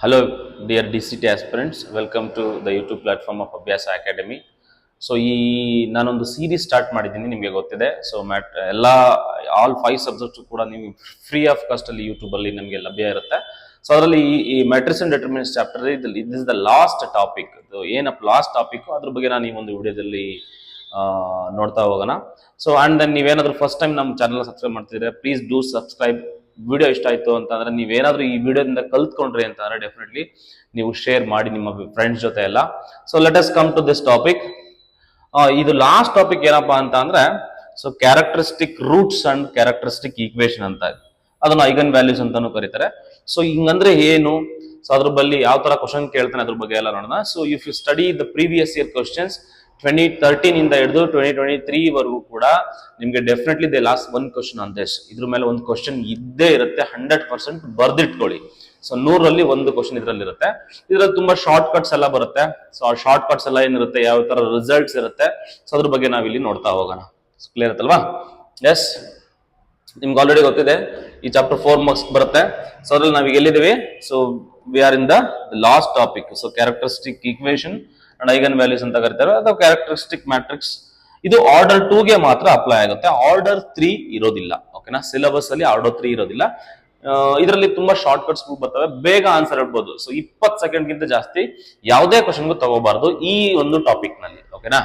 Hello, dear DCT aspirants. Welcome to the YouTube platform of Abhyasa Academy. So ನಾನೊಂದು series start ಮಾಡಿದ್ದೀನಿ, ನಿಮಗೆ ಗೊತ್ತಿದೆ. So all 5 subjects ಕೂಡ ನೀವು ಫ್ರೀ ಆಫ್ ಕಾಸ್ಟ್ ಅಲ್ಲಿ ಯೂಟ್ಯೂಬ್ ಅಲ್ಲಿ ನಮಗೆ ಲಭ್ಯ ಇರುತ್ತೆ. ಸೊ ಅದರಲ್ಲಿ ಈ matrix and determinants chapter is the last topic. ಏನಪ್ಪ ಲಾಸ್ಟ್ ಟಾಪಿಕ್, ಅದ್ರ ಬಗ್ಗೆ ನಾನು ಈ ಒಂದು ವಿಡಿಯೋದಲ್ಲಿ ನೋಡ್ತಾ ಹೋಗೋಣ. ಸೊ ಅಂಡ್ ದೆನ್ ನೀವೇನಾದ್ರೂ ಫಸ್ಟ್ ಟೈಮ್ ನಮ್ಮ ಚಾನಲ್ ಸಬ್ಸ್ಕ್ರೈಬ್ ಮಾಡ್ತಿದ್ರೆ ಪ್ಲೀಸ್ ಡೂ ಸಬ್ಸ್ಕ್ರೈಬ್. ವಿಡಿಯೋ ಇಷ್ಟ ಆಯ್ತು ಅಂತಂದ್ರೆ ನೀವೇನಾದ್ರೂ ಈ ವಿಡಿಯೋದಿಂದ ಕಲ್ತ್ಕೊಂಡ್ರಿ ಅಂತಂದ್ರೆ ಡೆಫಿನೆಟ್ಲಿ ನೀವು ಶೇರ್ ಮಾಡಿ ನಿಮ್ಮ ಫ್ರೆಂಡ್ಸ್ ಜೊತೆ ಎಲ್ಲ. So let us come to this topic. ಇದು ಲಾಸ್ಟ್ ಟಾಪಿಕ್ ಏನಪ್ಪಾ ಅಂತ ಅಂದ್ರೆ so characteristic roots and characteristic equation ಅಂತ, ಅದನ್ನ ಐಗನ್ ವ್ಯಾಲ್ಯೂಸ್ ಅಂತಾನು ಕರೀತಾರೆ. ಸೊ ಹಿಂಗಂದ್ರೆ ಏನು, ಸೊ ಅದ್ರ ಬಗ್ಗೆ ಯಾವ ತರ ಕ್ವಶನ್ ಕೇಳ್ತಾನೆ ಅದ್ರ ಬಗ್ಗೆ ಎಲ್ಲ ನೋಡೋಣ. So if you study the previous year questions 2013 ಇಂದ ಹಿಡಿದು 2023 ವರೆಗೂ ಕೂಡ ನಿಮ್ಗೆ definitely they last one question on this. ಇದ್ರ ಮೇಲೆ ಒಂದು ಕ್ವಶನ್ ಇದ್ದೇ ಇರುತ್ತೆ, 100% ಬರ್ದಿಟ್ಕೊಳ್ಳಿ. ಸೊ 100ರಲ್ಲಿ ಒಂದು ಕ್ವಶನ್ ಇದ್ರಲ್ಲಿ ಇರುತ್ತೆ. ಇದ್ರಲ್ಲಿ ತುಂಬಾ ಶಾರ್ಟ್ ಕಟ್ಸ್ ಎಲ್ಲ ಬರುತ್ತೆ. ಸೊ ಆ ಶಾರ್ಟ್ ಕಟ್ಸ್ ಎಲ್ಲ ಏನಿರುತ್ತೆ, ಯಾವ ತರ ರಿಸಲ್ಟ್ಸ್ ಇರುತ್ತೆ, ಸೊ ಅದ್ರ ಬಗ್ಗೆ ನಾವಿಲ್ಲಿ ನೋಡ್ತಾ ಹೋಗೋಣ. ಕ್ಲಿಯರ್ ಇರುತ್ತಲ್ವಾ? ಎಸ್, ನಿಮ್ಗೆ ಆಲ್ರೆಡಿ ಗೊತ್ತಿದೆ ಈ ಚಾಪ್ಟರ್ 4 ಮಾರ್ಕ್ಸ್ ಬರುತ್ತೆ. ಸೊ ಅದ್ರಲ್ಲಿ ನಾವೀಗ ಎಲ್ಲಿದ್ದೀವಿ? So we are in the last topic. So characteristic equation and eigen values ಅಂತ ಕರೀತಾರೆ, ಅಥವಾ ಕ್ಯಾರೆಕ್ಟರಿಸ್ಟಿಕ್ ಮ್ಯಾಟ್ರಿಕ್ಸ್. ಇದು ಆರ್ಡರ್ 2ಗೆ ಮಾತ್ರ ಅಪ್ಲೈ ಆಗುತ್ತೆ, ಆರ್ಡರ್ 3 ಇರೋದಿಲ್ಲ. ಓಕೆನಾ? ಸಿಲೆಬಸ್ ಅಲ್ಲಿ ಆರ್ಡರ್ 3 ಇರೋದಿಲ್ಲ. ಇದರಲ್ಲಿ ತುಂಬಾ ಶಾರ್ಟ್ ಕಟ್ಸ್ ಬರ್ತವೆ, ಬೇಗ ಆನ್ಸರ್ ಇಡ್ಬೋದು. ಸೊ 20 ಸೆಕೆಂಡ್ಗಿಂತ ಜಾಸ್ತಿ ಯಾವುದೇ ಕ್ವಶನ್ಗೂ ತಗೋಬಾರ್ದು ಈ ಒಂದು ಟಾಪಿಕ್ ನಲ್ಲಿ. ಓಕೆನಾ?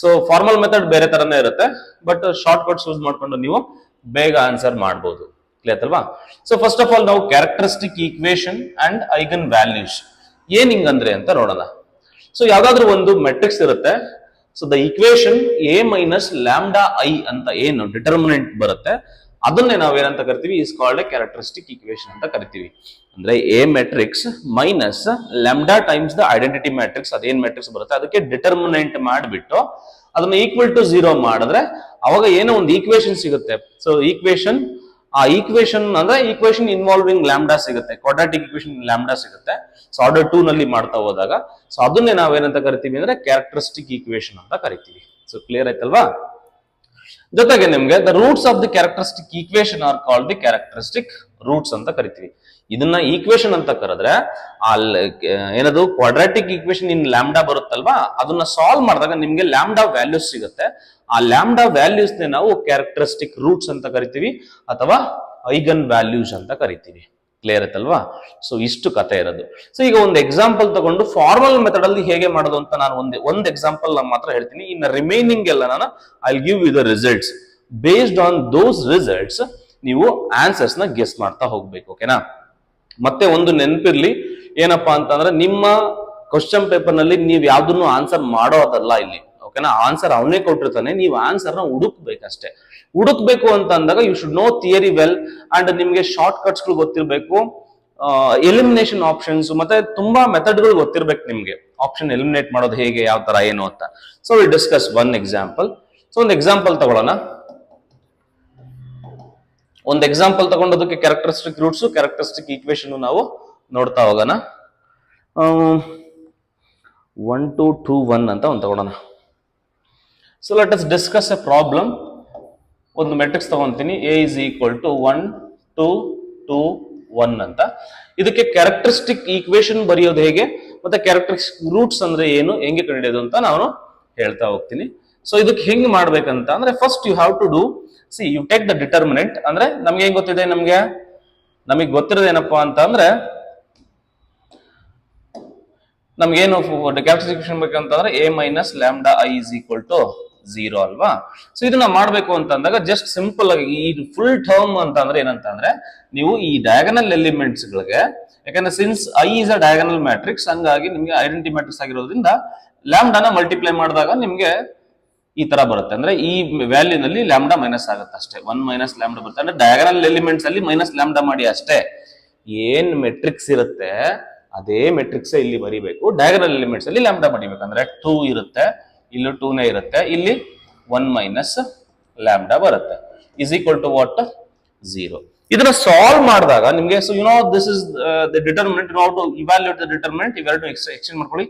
ಸೊ ಫಾರ್ಮಲ್ ಮೆಥಡ್ ಬೇರೆ ತರನೇ ಇರುತ್ತೆ, ಬಟ್ ಶಾರ್ಟ್ ಕಟ್ಸ್ ಯೂಸ್ ಮಾಡ್ಕೊಂಡು ನೀವು ಬೇಗ ಆನ್ಸರ್ ಮಾಡಬಹುದು. ಕ್ಲಿಯರ್ ಅಲ್ವಾ? ಸೊ ಫಸ್ಟ್ ಆಫ್ ಆಲ್ ನಾವು characteristic equation and eigen values ಏನ್ ಹಿಂಗಂದ್ರೆ ಅಂತ ನೋಡೋಣ. ಸೊ ಯಾವ್ದಾದ್ರು ಒಂದು ಮೆಟ್ರಿಕ್ಸ್ ಇರುತ್ತೆ. So the equation A minus lambda I ಅಂತ ಏನು ಡಿಟರ್ಮಿನೆಂಟ್ ಬರುತ್ತೆ, ಅದನ್ನೇ ನಾವೇನಂತ ಕರಿತೀವಿ, is called a characteristic equation ಅಂತ ಕರಿತೀವಿ. ಅಂದ್ರೆ A matrix minus lambda times the identity matrix, ಅದೇನ್ ಮ್ಯಾಟ್ರಿಕ್ಸ್ ಬರುತ್ತೆ ಅದಕ್ಕೆ ಡಿಟರ್ಮಿನೆಂಟ್ ಮಾಡಿಬಿಟ್ಟು ಅದನ್ನ ಈಕ್ವಲ್ ಟು 0 ಮಾಡಿದ್ರೆ ಅವಾಗ ಏನೋ ಒಂದು ಈಕ್ವೇಶನ್ ಸಿಗುತ್ತೆ. ಸೊ ಈಕ್ವೇಶನ್, ಆ ಈಕ್ವೇಶನ್ ಅಂದ್ರೆ ಈಕ್ವೇಶನ್ ಇನ್ವಾಲ್ವಿಂಗ್ ಲ್ಯಾಂಬ್ಡಾ ಸಿಗುತ್ತೆ, ಕ್ವಾಡ್ರಾಟಿಕ್ ಈಕ್ವೇಶನ್ ಲ್ಯಾಂಬ್ಡಾ ಸಿಗುತ್ತೆ. ಸೊ ಆರ್ಡರ್ 2 ನಲ್ಲಿ ಮಾಡ್ತಾ ಹೋದಾಗ ಸೊ ಅದನ್ನೇ ನಾವೇನಂತ ಕರಿತೀವಿ ಅಂದ್ರೆ ಕ್ಯಾರೆಕ್ಟರಿಸ್ಟಿಕ್ ಈಕ್ವೇಶನ್ ಅಂತ ಕರಿತೀವಿ. ಸೊ ಕ್ಲಿಯರ್ ಆಯ್ತಲ್ವಾ? ಜೊತೆಗೆ ನಿಮ್ಗೆ the roots of the characteristic equation are called the characteristic roots ಅಂತ ಕರಿತೀವಿ. ಇದನ್ನ ಈಕ್ವೇಶನ್ ಅಂತ ಕರೆದ್ರೆ ಏನದು ಕ್ವಾಡ್ರಾಟಿಕ್ ಈಕ್ವೇಶನ್ ಇನ್ ಲ್ಯಾಂಬ್ಡಾ ಬರುತ್ತಲ್ವಾ, ಅದನ್ನ ಸಾಲ್ವ್ ಮಾಡಿದಾಗ ನಿಮ್ಗೆ ಲ್ಯಾಂಬ್ಡಾ ವ್ಯಾಲ್ಯೂಸ್ ಸಿಗುತ್ತೆ. ಆ ಲ್ಯಾಂಬ್ಡಾ ವ್ಯಾಲ್ಯೂಸ್ ನೇ ನಾವು ಕ್ಯಾರೆಕ್ಟರಿಸ್ಟಿಕ್ ರೂಟ್ಸ್ ಅಂತ ಕರಿತೀವಿ, ಅಥವಾ ಐಗನ್ ವ್ಯಾಲ್ಯೂಸ್ ಅಂತ ಕರಿತೀವಿ. ಕ್ಲಿಯರ್ ಆಯ್ತಲ್ವಾ? ಸೊ ಇಷ್ಟು ಕತೆ ಇರೋದು. ಸೊ ಈಗ ಒಂದು ಎಕ್ಸಾಂಪಲ್ ತಗೊಂಡು ಫಾರ್ಮಲ್ ಮೆಥಡ್ ಅಲ್ಲಿ ಹೇಗೆ ಮಾಡೋದು ಅಂತ ನಾನು ಒಂದು ಎಕ್ಸಾಂಪಲ್ ನಾನು ಮಾತ್ರ ಹೇಳ್ತೀನಿ. ಇನ್ನು ರಿಮೈನಿಂಗ್ ಎಲ್ಲ ನಾನು I give you the results. Based on those results ನೀವು ಆನ್ಸರ್ಸ್ ನ ಗೆಸ್ ಮಾಡ್ತಾ ಹೋಗ್ಬೇಕು. ಓಕೆನಾ? ಮತ್ತೆ ಒಂದು ನೆನಪಿರ್ಲಿ, ಏನಪ್ಪಾ ಅಂತಂದ್ರೆ ನಿಮ್ಮ ಕ್ವಶನ್ ಪೇಪರ್ ನಲ್ಲಿ ನೀವು ಯಾವ್ದನ್ನು ಆನ್ಸರ್ ಮಾಡೋದಲ್ಲ ಇಲ್ಲಿ. ಓಕೆನಾ? ಆನ್ಸರ್ ಅವನೇ ಕೊಟ್ಟಿರ್ತಾನೆ, ನೀವು ಆನ್ಸರ್ ನ ಹುಡುಕ್ಬೇಕಷ್ಟೇ. ಹುಡುಕ್ಬೇಕು ಅಂತ ಅಂದಾಗ you should know theory well, and ನಿಮ್ಗೆ ಶಾರ್ಟ್ ಕಟ್ಸ್ ಗಳು ಗೊತ್ತಿರ್ಬೇಕು, ಎಲಿಮಿನೇಷನ್ ಆಪ್ಷನ್ಸ್ ಮತ್ತೆ ತುಂಬಾ ಮೆಥಡ್ ಗಳು ಗೊತ್ತಿರ್ಬೇಕು ನಿಮ್ಗೆ. ಆಪ್ಷನ್ ಎಲಿಮಿನೇಟ್ ಮಾಡೋದು ಹೇಗೆ, ಯಾವ ತರ ಏನು ಅಂತ. So we discuss one example. ಸೊ ಒಂದು ಎಕ್ಸಾಂಪಲ್ ತಗೊಳ್ಳೋಣ. ಒಂದು ಎಕ್ಸಾಂಪಲ್ ತಗೊಂಡೋದಕ್ಕೆ ಕ್ಯಾರೆಕ್ಟರಿಸ್ಟಿಕ್ ರೂಟ್ಸ್, ಕ್ಯಾರೆಕ್ಟರಿಸ್ಟಿಕ್ ಈಕ್ವೇಶನ್ ನಾವು ನೋಡ್ತಾ ಹೋಗೋಣ. 1 2 2 1 ಅಂತ ಒಂದು ತಗೊಳ್ಳೋಣ. So let us discuss a problem. ಒಂದು ಮೆಟ್ರಿಕ್ಸ್ ತಗೊಂತೀನಿ, ಎ ಇಸ್ ಈಕ್ವಲ್ ಟು 1 2 2 1 ಅಂತ. ಇದಕ್ಕೆ ಕ್ಯಾರೆಕ್ಟರಿಸ್ಟಿಕ್ ಈಕ್ವೇಶನ್ ಬರೆಯೋದು ಹೇಗೆ, ಮತ್ತೆ ಕ್ಯಾರೆಕ್ಟರಿಸ್ಟಿಕ್ ರೂಟ್ಸ್ ಅಂದ್ರೆ ಏನು, ಹೆಂಗೆ ಕಂಡುಹಿಡಿಯೋದು ಅಂತ ನಾನು ಹೇಳ್ತಾ ಹೋಗ್ತೀನಿ. ಸೊ ಇದಕ್ಕೆ ಹೆಂಗ್ ಮಾಡ್ಬೇಕಂತ ಅಂದ್ರೆ first you have to do, see you take the determinant. ಅಂದ್ರೆ ನಮ್ಗೆ ಹೆಂಗ್ ಗೊತ್ತಿದೆ, ನಮಗೆ ಗೊತ್ತಿರೋದು ಏನಪ್ಪಾ ಅಂತ ಅಂದ್ರೆ ನಮ್ಗೇನು ಕ್ಯಾರೆಕ್ಟರಿಸ್ಟಿಕ್ ಈಕ್ವೇಶನ್ ಬೇಕಂತಂದ್ರೆ A minus lambda I is equal to 0 ಅಲ್ವಾ? ಸೊ ಇದನ್ನ ಮಾಡ್ಬೇಕು ಅಂತ ಅಂದಾಗ ಜಸ್ಟ್ ಸಿಂಪಲ್ ಆಗಿ ಈ ಫುಲ್ ಟರ್ಮ್ ಅಂತ ಅಂದ್ರೆ ಏನಂತ ಅಂದ್ರೆ ನೀವು ಈ ಡಯಾಗನಲ್ ಎಲಿಮೆಂಟ್ಸ್ ಗಳಿಗೆ, ಯಾಕಂದ್ರೆ since I is a diagonal matrix, ಹಂಗಾಗಿ ನಿಮ್ಗೆ ಐಡೆಂಟಿ ಮ್ಯಾಟ್ರಿಕ್ಸ್ ಆಗಿರೋದ್ರಿಂದ ಲ್ಯಾಂಬ್ಡಾನ ಮಲ್ಟಿಪ್ಲೈ ಮಾಡಿದಾಗ ನಿಮ್ಗೆ ಈ ತರ ಬರುತ್ತೆ. ಅಂದ್ರೆ ಈ ವ್ಯಾಲ್ಯೂ ನಲ್ಲಿ ಲ್ಯಾಂಬ್ಡಾ ಮೈನಸ್ ಆಗುತ್ತೆ ಅಷ್ಟೇ, 1 ಮೈನಸ್ ಲ್ಯಾಂಬ್ಡಾ ಬರುತ್ತೆ. ಅಂದ್ರೆ ಡಯಾಗನಲ್ ಎಲಿಮೆಂಟ್ಸ್ ಅಲ್ಲಿ ಮೈನಸ್ ಲ್ಯಾಂಬ್ಡಾ ಮಾಡಿ ಅಷ್ಟೇ. ಏನ್ ಮೆಟ್ರಿಕ್ಸ್ ಇರುತ್ತೆ ಅದೇ ಮೆಟ್ರಿಕ್ಸ್ ಇಲ್ಲಿ ಬರಿಬೇಕು. ಡಯಾಗನಲ್ ಎಲಿಮೆಂಟ್ಸ್ ಅಲ್ಲಿ ಲ್ಯಾಂಬ್ಡಾ ಮಾಡಿಬೇಕಂದ್ರೆ 2 ಇರುತ್ತೆ, ಇಲ್ಲಿ 2ನೇ ಇರುತ್ತೆ, ಇಲ್ಲಿ 1 ಮೈನಸ್ ಲ್ಯಾಂಬ್ಡಾ ಬರುತ್ತೆ, ಇಸ್ ಈಕ್ವಲ್ ಟು ವಾಟ್, 0. ಇದನ್ನ ಸಾಲ್ವ್ ಮಾಡಿದಾಗ ನಿಮ್ಗೆ, so you know this is the determinant. You have to evaluate the determinant. ಇವೆರಡು ಎಕ್ಸ್ಚೇಂಜ್ ಮಾಡ್ಕೊಳ್ಳಿ.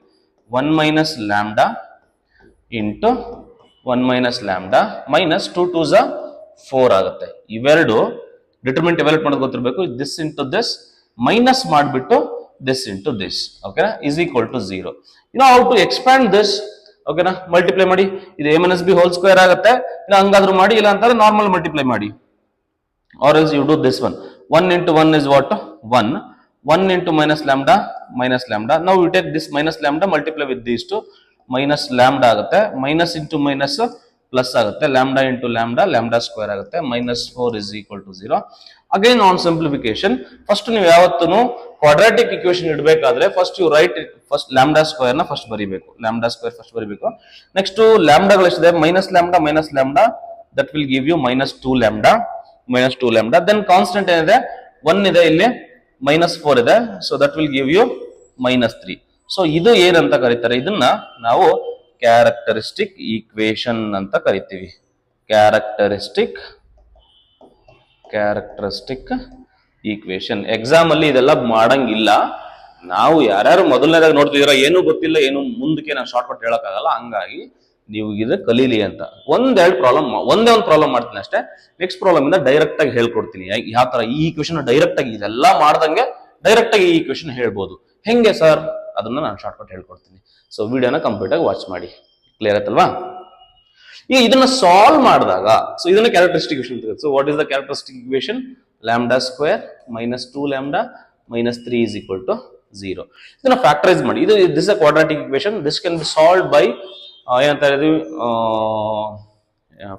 1 minus lambda into 1 minus lambda minus 2 2 4 ಆಗುತ್ತೆ. ಇವೆರಡು ಡಿಟರ್ಮಿನೆಂಟ್ ಇವ್ಯಾಲ್ಯೂಯೇಟ್ ಮಾಡೋದು ಗೊತ್ತಿರಬೇಕು. ದಿಸ್ ಇಂಟು ದಿಸ್ ಮೈನಸ್ ಮಾಡಿಬಿಟ್ಟು this into this, okay na, is equal to 0. You know how to expand this, okay na, multiply ಮಾಡಿ, ಇದು a minus b whole square ಆಗುತ್ತೆ, ಇಲ್ಲ ಹಂಗಾದ್ರೂ ಮಾಡಿ, ಇಲ್ಲ ಅಂತಾರೆ ನಾರ್ಮಲ್ ಮಲ್ಟಿಪ್ಲೈ ಮಾಡಿ, or else you do this one. 1 into 1 is what? 1. 1 into minus lambda, minus lambda. Now you take this minus lambda, multiply with these two, minus lambda ಆಗುತ್ತೆ, minus into minus plus ಆಗುತ್ತೆ, lambda into lambda, lambda square ಆಗುತ್ತೆ, minus 4 is equal to 0. Again on simplification, first ನೀವು ಯಾವತ್ತೂ quadratic equation ಇಡಬೇಕಾದ್ರೆ first you write first lambda square ನ first ಬರೀಬೇಕು, lambda square first ಬರೀಬೇಕು. Next ಲ್ಯಾಂಬ್ಡಾಗಳು ಎಷ್ಟಿದೆ, minus lambda, that will give you minus 2 lambda. Then constant ಏನಿದೆ 1 ಇದೆ, ಇಲ್ಲಿ -4 ಇದೆ, so that will give you -3. So ಇದು ಏನಂತ ಕರೀತಾರೆ, ಇದನ್ನ ನಾವು ಕ್ಯಾರೆಕ್ಟರಿಸ್ಟಿಕ್ ಈಕ್ವೇಶನ್ ಅಂತ ಕರಿತೀವಿ. Characteristic equation. ಎಕ್ಸಾಮ್ ಅಲ್ಲಿ ಇದೆಲ್ಲ ಮಾಡಂಗಿಲ್ಲ. ನಾವು ಯಾರ್ಯಾರು ಮೊದಲನೇದಾಗ ನೋಡ್ತಿದ್ದೀರಾ, ಏನೂ ಗೊತ್ತಿಲ್ಲ, ಏನು ಮುಂದಕ್ಕೆ ನಾನು ಶಾರ್ಟ್ ಕಟ್ ಹೇಳಕ್ಕಾಗಲ್ಲ, ಹಂಗಾಗಿ ನೀವು ಇದು ಕಲೀಲಿ ಅಂತ ಒಂದೇ ಒಂದು ಪ್ರಾಬ್ಲಮ್ ಮಾಡ್ತೀನಿ ಅಷ್ಟೇ. ನೆಕ್ಸ್ಟ್ ಪ್ರಾಬ್ಲಮ್ ಇಂದ ಡೈರೆಕ್ಟ್ ಆಗಿ ಹೇಳ್ಕೊಡ್ತೀನಿ ಯಾವ ತರ ಈ ಈಕ್ವೇಶನ್ ಡೈರೆಕ್ಟ್ ಆಗಿ ಇದೆಲ್ಲ ಮಾಡ್ದಂಗೆ ಡೈರೆಕ್ಟ್ ಆಗಿ ಈ ಈಕ್ವೇಶನ್ ಹೇಳ್ಬೋದು. ಹೆಂಗೆ ಸರ್, ಅದನ್ನ ನಾನು ಶಾರ್ಟ್ ಕಟ್ ಹೇಳ್ಕೊಡ್ತೀನಿ. ಸೊ ವಿಡಿಯೋನ ಕಂಪ್ಲೀಟ್ ಆಗಿ ವಾಚ್ ಮಾಡಿ. ಕ್ಲಿಯರ್ ಆಯ್ತಲ್ವಾ? ಈಗ ಇದನ್ನ ಸಾಲ್ವ್ ಮಾಡಿದಾಗ, ಸೊ ಇದನ್ನ characteristic equation. So what is the characteristic equation? Lambda square -2 lambda -3 is equal to 0. ಇದನ್ನ ಫ್ಯಾಕ್ಟರೈಸ್ ಮಾಡಿ. This a quadratic equation. This can be solved by ಏನಂತ ಹೇಳಿದ್ವಿ,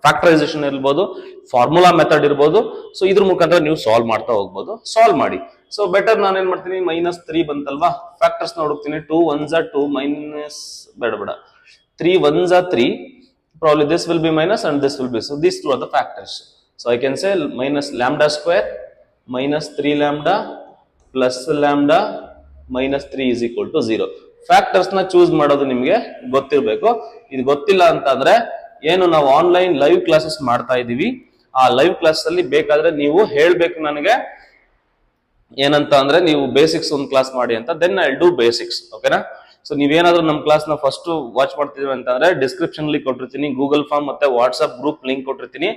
ಫ್ಯಾಕ್ಟರೈಸೇಷನ್ ಇರ್ಬೋದು, ಫಾರ್ಮುಲಾ ಮೆಥಡ್ ಇರ್ಬೋದು. ಸೊ ಇದ್ರ ಮುಖಾಂತರ ನೀವು ಸಾಲ್ವ್ ಮಾಡ್ತಾ ಹೋಗ್ಬೋದು. ಸಾಲ್ವ್ ಮಾಡಿ. ಸೊ ಬೆಟರ್ ನಾನು ಏನ್ ಮಾಡ್ತೀನಿ, -3 ಬಂತಲ್ವಾ, ಫ್ಯಾಕ್ಟರ್ಸ್ ನೋಡ್ತೀನಿ. 2 1s are 2 ಮೈನಸ್ ಬೇಡ 3 1s are 3. Probably this will be minus and this will be. So these two are the factors. So I can say minus lambda square -3 lambda plus lambda -3 is equal to 0. Factors ನ choose ಮಾಡೋದು ನಿಮ್ಗೆ ಗೊತ್ತಿರ್ಬೇಕು. ಇದು ಗೊತ್ತಿಲ್ಲ ಅಂತ ಅಂದ್ರೆ, ಏನು ನಾವು ಆನ್ಲೈನ್ ಲೈವ್ ಕ್ಲಾಸಸ್ ಮಾಡ್ತಾ ಇದೀವಿ, ಆ ಲೈವ್ ಕ್ಲಾಸ್ ಅಲ್ಲಿ ಬೇಕಾದ್ರೆ ನೀವು ಹೇಳ್ಬೇಕು ನನಗೆ ಏನಂತ ಅಂದ್ರೆ, ನೀವು ಬೇಸಿಕ್ಸ್ ಒಂದು ಕ್ಲಾಸ್ ಮಾಡಿ ಅಂತ. ದೆನ್ ಐ ಡೂ ಬೇಸಿಕ್ಸ್, ಓಕೆನಾ? ಸೊ ನೀವೇನಾದ್ರೂ ನಮ್ಮ ಕ್ಲಾಸ್ ನ ಫಸ್ಟ್ ವಾಚ್ ಮಾಡ್ತಿದೀವಿ ಅಂತಂದ್ರೆ ಡಿಸ್ಕ್ರಿಪ್ಷನ್ ಅಲ್ಲಿ ಕೊಟ್ಟಿರ್ತೀನಿ, ಗೂಗಲ್ ಫಾರ್ಮ್ ಮತ್ತೆ ವಾಟ್ಸ್ಆಪ್ ಗ್ರೂಪ್ ಲಿಂಕ್ ಕೊಟ್ಟಿರ್ತೀನಿ.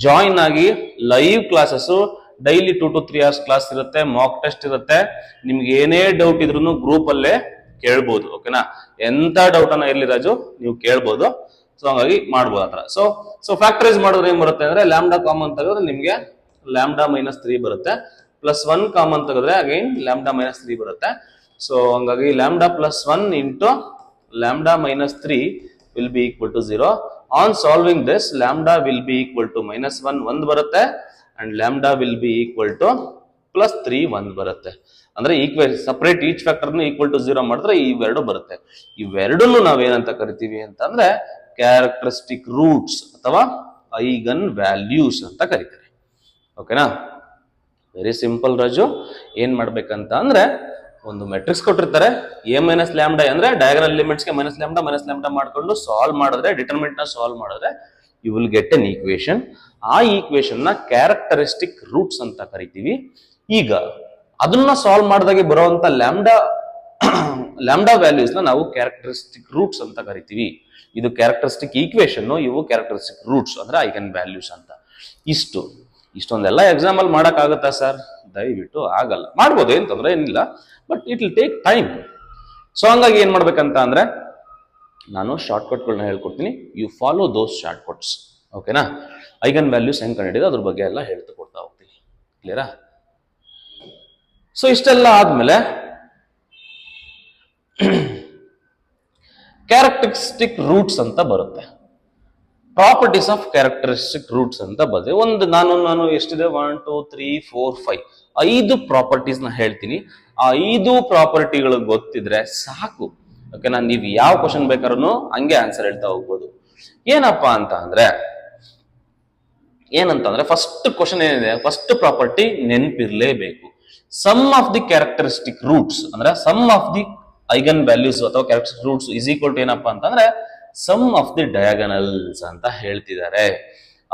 ಜಾಯಿನ್ ಆಗಿ live classes daily 2 to 3 hours class ಇರುತ್ತೆ, ಮಾಕ್ ಟೆಸ್ಟ್ ಇರುತ್ತೆ. ನಿಮ್ಗೆ ಏನೇ ಡೌಟ್ ಇದ್ರೂ ಗ್ರೂಪ್ ಅಲ್ಲೇ ಕೇಳ್ಬೋದು, ಓಕೆನಾ? ಎಂತ ಡೌಟ್ ಅನ್ನ ಇರ್ಲಿ ರಾಜು, ನೀವು ಕೇಳ್ಬೋದು. ಸೊ ಹಂಗಾಗಿ ಮಾಡ್ಬೋದು ಆತರ. ಸೊ ಫ್ಯಾಕ್ಟರೈಸ್ ಮಾಡಿದ್ರೆ ಏನ್ ಬರುತ್ತೆ ಅಂದ್ರೆ, ಲ್ಯಾಂಬ್ಡಾ ಕಾಮನ್ ತೆಗೆದ್ರೆ ನಿಮ್ಗೆ ಲ್ಯಾಂಬ್ಡಾ -3 ಬರುತ್ತೆ, +1 ಕಾಮನ್ ತೆಗೆದ್ರೆ ಅಗೈನ್ ಲ್ಯಾಂಬ್ಡಾ -3 ಬರುತ್ತೆ. ಸೊ ಹಂಗಾಗಿ lambda +1 into lambda -3 will be equal to 0. On solving this, lambda will be equal to -1 ಬರುತ್ತೆ, and lambda will be equal to +3 1 ಬರುತ್ತೆ. ಅಂದ್ರೆ separate each factor equal to 0 ಮಾಡಿದ್ರೆ ಇವೆರಡು ಬರುತ್ತೆ. ಇವೆರಡನ್ನು ನಾವೇನಂತ ಕರಿತೀವಿ ಅಂತಂದ್ರೆ ಕ್ಯಾರೆಕ್ಟರಿಸ್ಟಿಕ್ ರೂಟ್ಸ್ ಅಥವಾ ಐಗನ್ ವ್ಯಾಲ್ಯೂಸ್ ಅಂತ ಕರಿತಾರೆ, ಓಕೆನಾ? Very simple Raju. ಏನ್ ಮಾಡ್ಬೇಕಂತ ಅಂದ್ರೆ, ಒಂದು ಮೆಟ್ರಿಕ್ಸ್ ಕೊಟ್ಟಿರ್ತಾರೆ, a - lambda ಅಂದ್ರೆ ಡಯಾಗನಲ್ ಎಲಿಮೆಂಟ್ಸ್ಗೆ -lambda ಮಾಡ್ಕೊಂಡು ಸಾಲ್ವ್ ಮಾಡಿದ್ರೆ, ಡಿಟರ್ಮಿನೆಂಟ್ ನ ಸಾಲ್ವ್ ಮಾಡಿದ್ರೆ you will get an equation. ಆ ಈಕ್ವೇಶನ್ ನ ಕ್ಯಾರೆಕ್ಟರಿಸ್ಟಿಕ್ ರೂಟ್ಸ್ ಅಂತ ಕರಿತೀವಿ. ಈಗ ಅದನ್ನ ಸಾಲ್ವ್ ಮಾಡಿದಾಗೆ ಬರುವಂತ ಲ್ಯಾಂಬ್ಡಾ ವ್ಯಾಲ್ಯೂಸ್ ನ ನಾವು ಕ್ಯಾರೆಕ್ಟರಿಸ್ಟಿಕ್ ರೂಟ್ಸ್ ಅಂತ ಕರಿತೀವಿ. ಇದು ಕ್ಯಾರೆಕ್ಟರಿಸ್ಟಿಕ್ ಈಕ್ವೇಶನ್, ಇವು ಕ್ಯಾರೆಕ್ಟರಿಸ್ಟಿಕ್ ರೂಟ್ಸ್ ಅಂದ್ರೆ ಐಗನ್ ವ್ಯಾಲ್ಯೂಸ್ ಅಂತ. ಇಷ್ಟೊಂದೆಲ್ಲ ಎಕ್ಸಾಮ್ ಅಲ್ಲಿ ಮಾಡಕ್ ಆಗುತ್ತಾ ಸರ್? ದಯವಿಟ್ಟು ಆಗಲ್ಲ. ಮಾಡ್ಬೋದು, ಏನ್ ತೊಂದ್ರೆ ಏನಿಲ್ಲ, but it will take time. So ಹಂಗಾಗಿ ಏನ್ ಮಾಡ್ಬೇಕಂತ ಅಂದ್ರೆ, ನಾನು ಶಾರ್ಟ್ ಕಟ್ಗಳನ್ನ ಹೇಳ್ಕೊಡ್ತೀನಿ, you follow those short cuts, ಓಕೆನಾ? ಐಗನ್ ವ್ಯಾಲ್ಯೂಸ್ ಹೆಂಗ್ ಕಂಡಿದೆ ಅದ್ರ ಬಗ್ಗೆ ಎಲ್ಲ ಹೇಳ್ತಾ ಕೊಡ್ತಾ ಹೋಗ್ತೀನಿ. ಕ್ಲಿಯರಾ? ಸೊ ಇಷ್ಟೆಲ್ಲ ಆದ್ಮೇಲೆ ಕ್ಯಾರೆಕ್ಟರಿಸ್ಟಿಕ್ ರೂಟ್ಸ್ ಅಂತ ಬರುತ್ತೆ. ಪ್ರಾಪರ್ಟೀಸ್ ಆಫ್ ಕ್ಯಾರೆಕ್ಟರಿಸ್ಟಿಕ್ ರೂಟ್ಸ್ ಅಂತ ಬರುತ್ತೆ. ಒಂದು ನಾನು ಎಷ್ಟಿದೆ 1 2 3 4 5 5 ಪ್ರಾಪರ್ಟೀಸ್ ನ ಹೇಳ್ತೀನಿ. ಆ 5 ಪ್ರಾಪರ್ಟಿಗಳು ಗೊತ್ತಿದ್ರೆ ಸಾಕು, ಓಕೆನಾ? ನೀವು ಯಾವ ಕ್ವಶನ್ ಬೇಕಾದ್ರೂ ಹಂಗೆ ಆನ್ಸರ್ ಹೇಳ್ತಾ ಹೋಗ್ಬೋದು. ಏನಪ್ಪಾ ಅಂತ ಅಂದ್ರೆ, ಫಸ್ಟ್ ಕ್ವಶನ್ ಏನಿದೆ, ಫಸ್ಟ್ ಪ್ರಾಪರ್ಟಿ ನೆನಪಿರ್ಲೇಬೇಕು. Sum of the characteristic roots ಅಂದ್ರೆ sum of the eigen values ಅಥವಾ characteristic roots is equal to ಏನಪ್ಪಾ ಅಂತಂದ್ರೆ ಸಮ್ ಆಫ್ ದಿ ಡಯಾಗನಲ್ಸ್ ಅಂತ ಹೇಳ್ತಿದ್ದಾರೆ.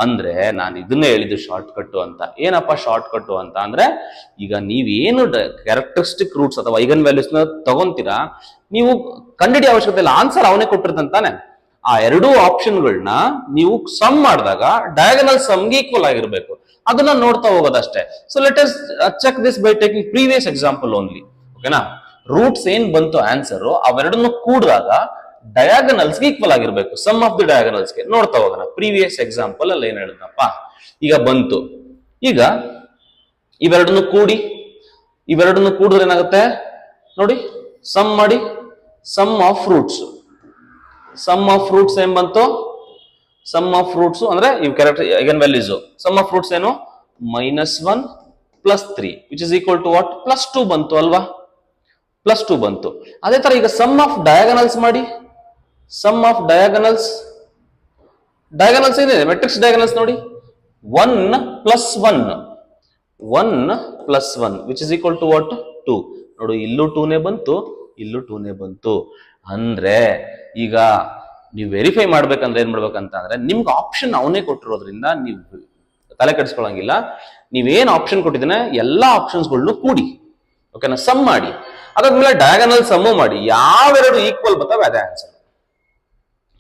ಅಂದ್ರೆ ನಾನು ಇದನ್ನೇ ಹೇಳಿದ್ದು ಶಾರ್ಟ್ ಕಟ್ ಅಂತ. ಏನಪ್ಪಾ ಶಾರ್ಟ್ ಕಟ್ ಅಂತ ಅಂದ್ರೆ, ಈಗ ನೀವೇನು ಕ್ಯಾರೆಕ್ಟರಿಸ್ಟಿಕ್ ರೂಟ್ಸ್ ಅಥವಾ ಐಗನ್ ವ್ಯಾಲ್ಯೂಸ್ ನ ತಗೊಂತೀರಾ, ನೀವು ಕಂಡುಹಿಡಿಯೋ ಅವಶ್ಯಕತೆ ಇಲ್ಲ, ಆನ್ಸರ್ ಅವನೇ ಕೊಟ್ಟಿರ್ತಾನೆ. ಆ ಎರಡೂ ಆಪ್ಷನ್ಗಳನ್ನ ನೀವು ಸಮ್ ಮಾಡಿದಾಗ ಡಯಾಗನಲ್ ಸಮ್ಗೆ ಈಕ್ವಲ್ ಆಗಿರ್ಬೇಕು. ಅದನ್ನ ನೋಡ್ತಾ ಹೋಗೋದಷ್ಟೇ. So let us check this by taking previous example only, ಓಕೆನಾ? ರೂಟ್ಸ್ ಏನ್ ಬಂತು ಆನ್ಸರ್ ಅವೆರಡನ್ನು ಕೂಡಿದಾಗ ಡಯಾಗನಲ್ಸ್ಗೆ ಈಕ್ವಲ್ ಆಗಿರ್ಬೇಕು. ಸಮ್ ಆಫ್ ದಿ ಡಯಾಗನಲ್ಸ್ಗೆ ನೋಡ್ತಾ ಹೋಗೋಣ. ಪ್ರೀವಿಯಸ್ ಎಕ್ಸಾಂಪಲ್ ಅಲ್ಲಿ ಏನ್ ಹೇಳಿದ್ನಪ್ಪ, ಈಗ ಬಂತು. ಈಗ ಇವೆರಡನ್ನು ಕೂಡಿದ್ರೆ ಏನಾಗುತ್ತೆ ನೋಡಿ, ಸಮ್ ಮಾಡಿ. ಸಮ್ ಆಫ್ ರೂಟ್ಸ್ ಏನ್ ಬಂತು? ಸಮ್ ಆಫ್ ರೂಟ್ಸ್ ಅಂದ್ರೆ ಇವ್ character eigen values. Sum of roots ಏನು? -1 + 3 which is equal to what? +2 ಬಂತು ಅಲ್ವಾ? +2 ಬಂತು. ಅದೇ ತರ ಈಗ ಸಮ್ ಆಫ್ ಡಯಾಗನಲ್ಸ್ ಮಾಡಿ. ಸಮ್ ಆಫ್ ಡಯಾಗನಲ್ಸ್ ಏನಿದೆ? ಮೆಟ್ರಿಕ್ಸ್ ಡಯಾಗನಲ್ಸ್ ನೋಡಿ. 1 + 1 which is equal to what? 2. ನೋಡು, ಇಲ್ಲೂ 2ನೇ ಬಂತು, ಇಲ್ಲೂ 2ನೇ ಬಂತು. ಅಂದ್ರೆ ಈಗ ನೀವು ವೆರಿಫೈ ಮಾಡ್ಬೇಕಂದ್ರೆ ಏನ್ ಮಾಡ್ಬೇಕಂತ ಅಂದ್ರೆ, ನಿಮ್ಗೆ ಆಪ್ಷನ್ ಅವನೇ ಕೊಟ್ಟಿರೋದ್ರಿಂದ ನೀವು ತಲೆ ಕೆಡಿಸ್ಕೊಳಂಗಿಲ್ಲ. ನೀವೇನ್ ಆಪ್ಷನ್ ಕೊಟ್ಟಿದ್ದೇನೆ ಎಲ್ಲಾ ಆಪ್ಷನ್ಸ್ಗಳನ್ನು ಕೂಡಿ, ಓಕೆನಾ, ಸಮ್ ಮಾಡಿ. ಅದಾದ್ಮೇಲೆ ಡಯಾಗನಲ್ ಸಮ್ ಮಾಡಿ. ಯಾವೆರಡು ಈಕ್ವಲ್ ಬರ್ತವೆ ಅದೇ ಆನ್ಸರ್.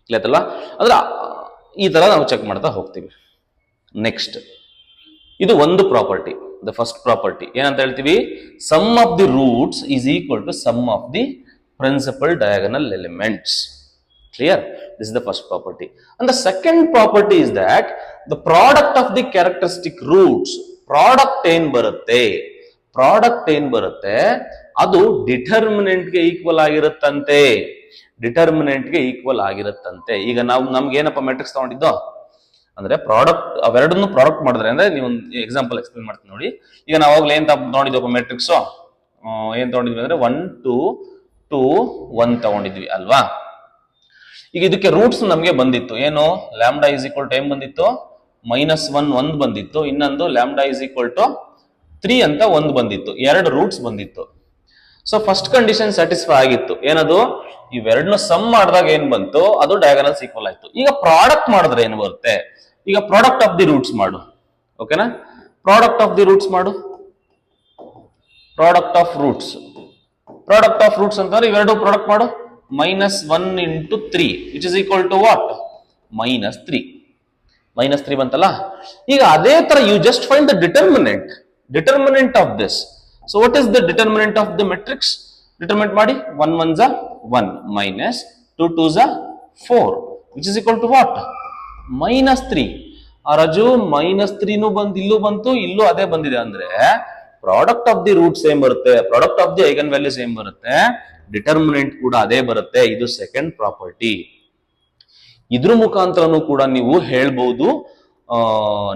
ಇಲ್ಲತ್ತಲ್ಲ, ಅಂದ್ರೆ ಈ ತರ ನಾವು ಚೆಕ್ ಮಾಡ್ತಾ ಹೋಗ್ತೀವಿ. ನೆಕ್ಸ್ಟ್, ಇದು ಒಂದು ಪ್ರಾಪರ್ಟಿ, ದ ಫಸ್ಟ್ ಪ್ರಾಪರ್ಟಿ. ಏನಂತ ಹೇಳ್ತೀವಿ? Sum of the roots is equal to sum of the principal diagonal elements. Clear? This is the first property. And the second property is that the product of the characteristic roots, product ಏನ್ ಬರುತ್ತೆ ಅದು determinant ಗೆ equal ಆಗಿರುತ್ತಂತೆ. ಈಗ ನಾವು ನಮ್ಗೆ ಏನಪ್ಪ matrix ತಗೊಂಡಿದ್ದೋ ಅಂದ್ರೆ product, ಅವೆರಡನ್ನು product ಮಾಡಿದ್ರೆ ಅಂದ್ರೆ ನೀವು ಒಂದು ಎಕ್ಸಾಂಪಲ್ ಎಕ್ಸ್ಪ್ಲೇನ್ ಮಾಡ್ತೀನಿ ನೋಡಿ. ಈಗ ನಾವು ಅವಾಗಲೇ ಏನ್ ತಗೊಂಡಿದ್ವಪ್ಪ ಮೆಟ್ರಿಕ್ಸ್? ಏನ್ ತಗೊಂಡಿದ್ವಿ ಅಂದ್ರೆ 1 2 2 1 ತಗೊಂಡಿದ್ವಿ ಅಲ್ವಾ? ಈಗ ಇದಕ್ಕೆ ರೂಟ್ಸ್ ನಮಗೆ ಬಂದಿತ್ತು. ಏನು? ಲ್ಯಾಂಬ್ಡಾ ಇಸ್ ಈಕ್ವಲ್ ಟು ಏನ್ ಬಂದಿತ್ತು? -1 ಬಂದಿತ್ತು. ಇನ್ನೊಂದು ಲ್ಯಾಂಬ್ಡಾ ಇಸ್ ಈಕ್ವಲ್ ಟು 3 ಅಂತ ಒಂದು ಬಂದಿತ್ತು. ಎರಡು ರೂಟ್ಸ್ ಬಂದಿತ್ತು. ಸೊ ಫಸ್ಟ್ ಕಂಡೀಷನ್ ಸ್ಯಾಟಿಸ್ಫೈ ಆಗಿತ್ತು. ಏನದು? ಇವೆರಡನ್ನು ಸಮ್ ಮಾಡಿದಾಗ ಏನ್ ಬಂತು? ಅದು ಡಯಾಗನಲ್ಸ್ ಈಕ್ವಲ್ ಆಯ್ತು. ಈಗ ಪ್ರಾಡಕ್ಟ್ ಮಾಡಿದ್ರೆ ಏನು ಬರುತ್ತೆ? ಈಗ ಪ್ರಾಡಕ್ಟ್ ಆಫ್ ದಿ ರೂಟ್ಸ್ ಮಾಡು, ಓಕೆನಾ? ಪ್ರಾಡಕ್ಟ್ ಆಫ್ ರೂಟ್ಸ್ ಅಂತಂದ್ರೆ ಇವೆರಡು ಪ್ರಾಡಕ್ಟ್ ಮಾಡು. -1 × 3 which is equal to what? -3 ಬಂತಲ್ಲ. ಈಗ ಅದೇ ತರ you just find the determinant of this. So what is the determinant of the matrix? Determinant ಮಾಡಿ. 1 1 1 -2 2 4 which is equal to what? -3. Raju -3 ಬಂದು ಇಲ್ಲೂ ಬಂತು, ಇಲ್ಲೂ ಅದೇ ಬಂದಿದೆ. ಅಂದ್ರೆ ಪ್ರಾಡಕ್ಟ್ ಆಫ್ ದಿ ರೂಟ್ಸ್ ಏನ್ ಬರುತ್ತೆ? Product of the eigen values ಏನ್ ಬರುತ್ತೆ? ಡಿಟರ್ಮಿನೆಂಟ್ ಕೂಡ ಅದೇ ಬರುತ್ತೆ. ಇದು ಸೆಕೆಂಡ್ ಪ್ರಾಪರ್ಟಿ. ಇದ್ರ ಮುಖಾಂತರನು ಕೂಡ ನೀವು ಹೇಳ್ಬಹುದು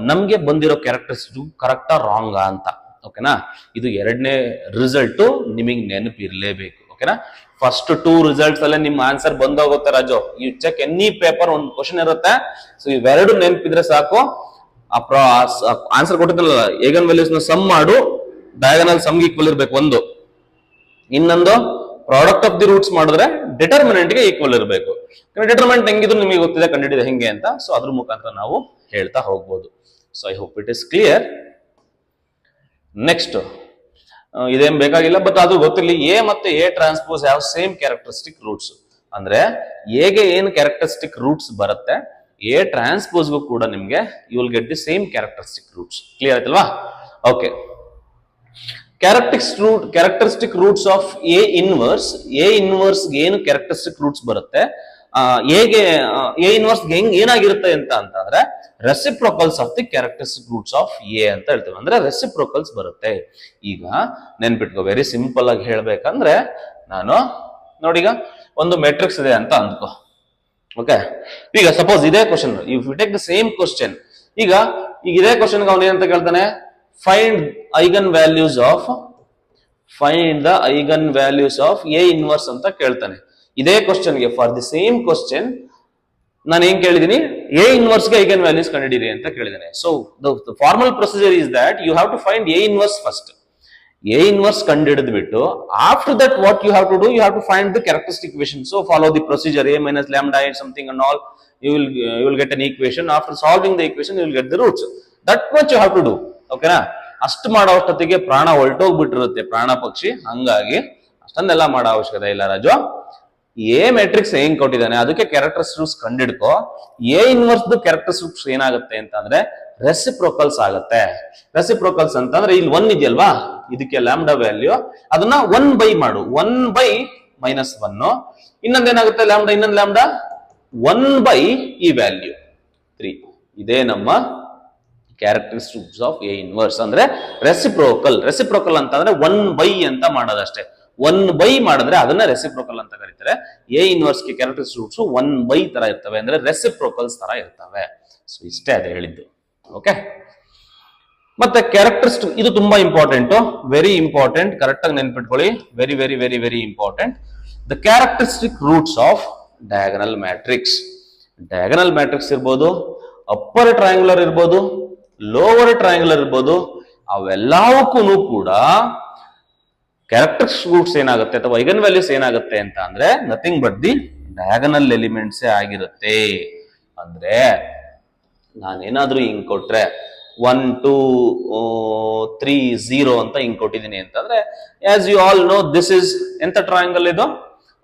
ನಮ್ಗೆ ಬಂದಿರೋ ಕ್ಯಾರೆಕ್ಟರಿಸ್ಟಿಕ್ ಕರೆಕ್ಟಾ ರಾಂಗಾ ಅಂತ, ಓಕೆನಾ? ಇದು ಎರಡನೇ ರಿಸಲ್ಟ್ ನಿಮಗೆ ನೆನಪಿರ್ಲೇಬೇಕು, ಓಕೆನಾ? ಫಸ್ಟ್ 2 ರಿಸಲ್ಟ್ಸ್ ಅಲ್ಲೇ ನಿಮ್ ಆನ್ಸರ್ ಬಂದೋಗುತ್ತೆ Raju. You check any paper, ಒಂದು ಕ್ವಶನ್ ಇರುತ್ತೆ. ಸೊ ಇವೆರಡು ನೆನಪಿದ್ರೆ ಸಾಕು. ಆನ್ಸರ್ ಕೊಟ್ಟಿದ್ರಲ್ಲ, ಐಗನ್ ವ್ಯಾಲ್ಯೂಸ್ ನ ಸಮ್ ಮಾಡು, ಡಯಾಗನಲ್ ಸಮ್ ಈಕ್ವಲ್ ಇರ್ಬೇಕು ಒಂದು. ಇನ್ನೊಂದು ಪ್ರಾಡಕ್ಟ್ ಆಫ್ ದಿ ರೂಟ್ಸ್ ಮಾಡಿದ್ರೆ ಡಿಟರ್ಮಿನೆಂಟ್ ಗೆ ಈಕ್ವಲ್ ಇರಬೇಕು. ಡಿಟರ್ಮಿನೆಂಟ್ ಹೆಂಗಿದ್ರು ನಿಮಗೆ ಗೊತ್ತಿದೆ, ಕಂಡುಹಿಡಿದ ಹೆಂಗೆ ಅಂತ. ಸೊ ಅದ್ರ ಮುಖಾಂತರ ನಾವು ಹೇಳ್ತಾ ಹೋಗ್ಬೋದು. So I hope it is clear. Next, ಇದೇನ್ ಬೇಕಾಗಿಲ್ಲ, ಬಟ್ ಅದು ಗೊತ್ತಿರಲಿ. ಎ ಮತ್ತೆ A transpose have same characteristic roots. ಅಂದ್ರೆ ಎಗೆ ಏನು ಕ್ಯಾರೆಕ್ಟರಿಸ್ಟಿಕ್ ರೂಟ್ಸ್ ಬರುತ್ತೆ, ಎ ಟ್ರಾನ್ಸ್ಪೋಸ್ಗೂ ಕೂಡ ನಿಮ್ಗೆ you will get the same characteristic roots. Clear ಆಯ್ತಲ್ವಾ? Okay. Characteristic roots of A inverse ಏನು ಕ್ಯಾರೆಕ್ಟರಿಸ್ಟಿಕ್ ರೂಟ್ಸ್ ಬರುತ್ತೆ, ಎ ಇನ್ವರ್ಸ್ ಏನಾಗಿರುತ್ತೆ ಅಂತಂದ್ರೆ reciprocals of the characteristic roots of A ಅಂತ ಹೇಳ್ತೇವೆ. ಅಂದ್ರೆ ರೆಸಿಪ್ರೋಕಲ್ಸ್ ಬರುತ್ತೆ. ಈಗ ನೆನ್ಪಿಟ್ಕೋ, ವೆರಿ ಸಿಂಪಲ್ ಆಗಿ ಹೇಳ್ಬೇಕಂದ್ರೆ, ನಾನು ನೋಡೀಗ ಒಂದು ಮೆಟ್ರಿಕ್ಸ್ ಇದೆ ಅಂತ ಅಂದ್ಕೋ, ಓಕೆ? ಈಗ ಸಪೋಸ್ ಇದೇ question, if you take the same question, ಈಗ ಇದೇ ಕ್ವಶನ್ ಅವನು ಏನಂತ ಕೇಳ್ತಾನೆ? Find the eigen values of A inverse ಅಂತ ಕೇಳ್ತಾನೆ. ಇದೇ ಕ್ವಶನ್ಗೆ, ಫಾರ್ ದಿ ಸೇಮ್ ಕ್ವಶನ್ ನಾನು ಏನ್ ಕೇಳಿದೀನಿ? A inverse ಗೆ ಐಗನ್ ವ್ಯಾಲ್ಯೂಸ್ ಕಂಡುಹಿಡಿಯಿರಿ ಅಂತ ಕೇಳಿದ್ದೇನೆ. So the formal procedure is that you have to find A inverse first. A inverse ಕಂಡುಹಿಡಿದು ಬಿಟ್ಟು, after that what you have to do, you have to find the characteristic equation. So follow the procedure A minus lambda and something and all. You will get an equation. After solving the equation, you will get the roots. That much you have to do. ಓಕೆನಾ? ಅಷ್ಟು ಮಾಡೋ ಅಷ್ಟೊತ್ತಿಗೆ ಪ್ರಾಣ ಹೊರಟೋಗ್ಬಿಟ್ಟಿರುತ್ತೆ, ಪ್ರಾಣ ಪಕ್ಷಿ. ಹಂಗಾಗಿ ಅಷ್ಟೊಂದೆಲ್ಲ ಮಾಡೋ ಅವಶ್ಯಕತೆ ಇಲ್ಲ ರಾಜು. ಎ ಮೆಟ್ರಿಕ್ಸ್ ಹೆಂಗ್ ಕೊಟ್ಟಿದ್ದಾನೆ ಅದಕ್ಕೆ ಕ್ಯಾರೆಕ್ಟರಿಸ್ಟಿಕ್ಸ್ ಕಂಡಿಡ್ಕೋ. ಎ ಇನ್ವರ್ಸ್ ಕ್ಯಾರೆಕ್ಟರಿಸ್ಟಿಕ್ಸ್ ಏನಾಗುತ್ತೆ ಅಂತಂದ್ರೆ ರೆಸಿಪ್ರೋಕಲ್ಸ್ ಆಗುತ್ತೆ. ರೆಸಿಪ್ರೋಕಲ್ಸ್ ಅಂತಂದ್ರೆ ಇಲ್ಲಿ 1 ಇದೆಯಲ್ವಾ, ಇದಕ್ಕೆ ಲ್ಯಾಂಬ್ಡಾ ವ್ಯಾಲ್ಯೂ, ಅದನ್ನ 1 ಬೈ ಮಾಡು, 1 ಬೈ -1. ಇನ್ನೊಂದೇನಾಗುತ್ತೆ ಲ್ಯಾಂಬ್ಡಾ, ಇನ್ನೊಂದು ಲ್ಯಾಂಬ್ಡಾ 1 ಬೈ ಈ ವ್ಯಾಲ್ಯೂ 3. ಇದೇ ನಮ್ಮ ಕ್ಯಾರೆಕ್ಟರಿಸ್ಟಿಕ್ಸ್ ಆಫ್ ಎ ಇನ್ವರ್ಸ್. ಅಂದ್ರೆ ರೆಸಿಪ್ರೋಕಲ್. ರೆಸಿಪ್ರೋಕಲ್ ಅಂತಂದ್ರೆ 1 ಬೈ ಅಂತ ಮಾಡೋದಷ್ಟೇ. 1 ಬೈ ಮಾಡಿದ್ರೆ ಅದನ್ನ ರೆಸಿಪ್ರೋಕಲ್ ಅಂತ ಕರೀತಾರೆ. ಎ ಇನ್ವರ್ಸ್ ಗೆ ಕ್ಯಾರೆಕ್ಟರಿಸ್ಟಿಕ್ಸ್ 1 ಬೈ ತರ ಇರ್ತವೆ, ಅಂದ್ರೆ ರೆಸಿಪ್ರೋಕಲ್ಸ್ ತರ ಇರ್ತವೆ. ಸೊ ಇಷ್ಟೇ ಅದೇ ಹೇಳಿದ್ದು. ಓಕೆ, ಮತ್ತೆ ಕ್ಯಾರೆಕ್ಟರಿಸ್ಟಿಕ್ ಇದು ತುಂಬಾ ಇಂಪಾರ್ಟೆಂಟ್, ವೆರಿ ಇಂಪಾರ್ಟೆಂಟ್, ಕರೆಕ್ಟ್ ಆಗಿ ನೆನ್ಪಿಟ್ಕೊಳ್ಳಿ. Very very very very important. The characteristic roots of diagonal matrix. Diagonal matrix ಇರ್ಬೋದು, ಅಪ್ಪರ್ ಟ್ರಯಾಂಗುಲರ್ ಇರ್ಬೋದು, ಲೋವರ್ ಟ್ರಯಾಂಗುಲರ್ ಇರ್ಬೋದು, ಅವೆಲ್ಲವಕ್ಕೂ ಕೂಡ ಕ್ಯಾರೆಕ್ಟರಿಸ್ಟಿಕ್ ರೂಟ್ಸ್ ಏನಾಗುತ್ತೆ ಅಥವಾ ಐಗನ್ ವ್ಯಾಲ್ಯೂಸ್ ಏನಾಗುತ್ತೆ ಅಂತ ಅಂದ್ರೆ nothing but the diagonal elements ಆಗಿರುತ್ತೆ. ಅಂದ್ರೆ ನಾನೇನಾದ್ರೂ ಹಿಂಗ್ ಕೊಟ್ರೆ 1 2 3 0 ಅಂತ ಹಿಂಗ್ ಕೊಟ್ಟಿದ್ದೀನಿ ಅಂತಂದ್ರೆ, as you all know this is ಎಂತ ಟ್ರಯಾಂಗಲ್ ಇದು,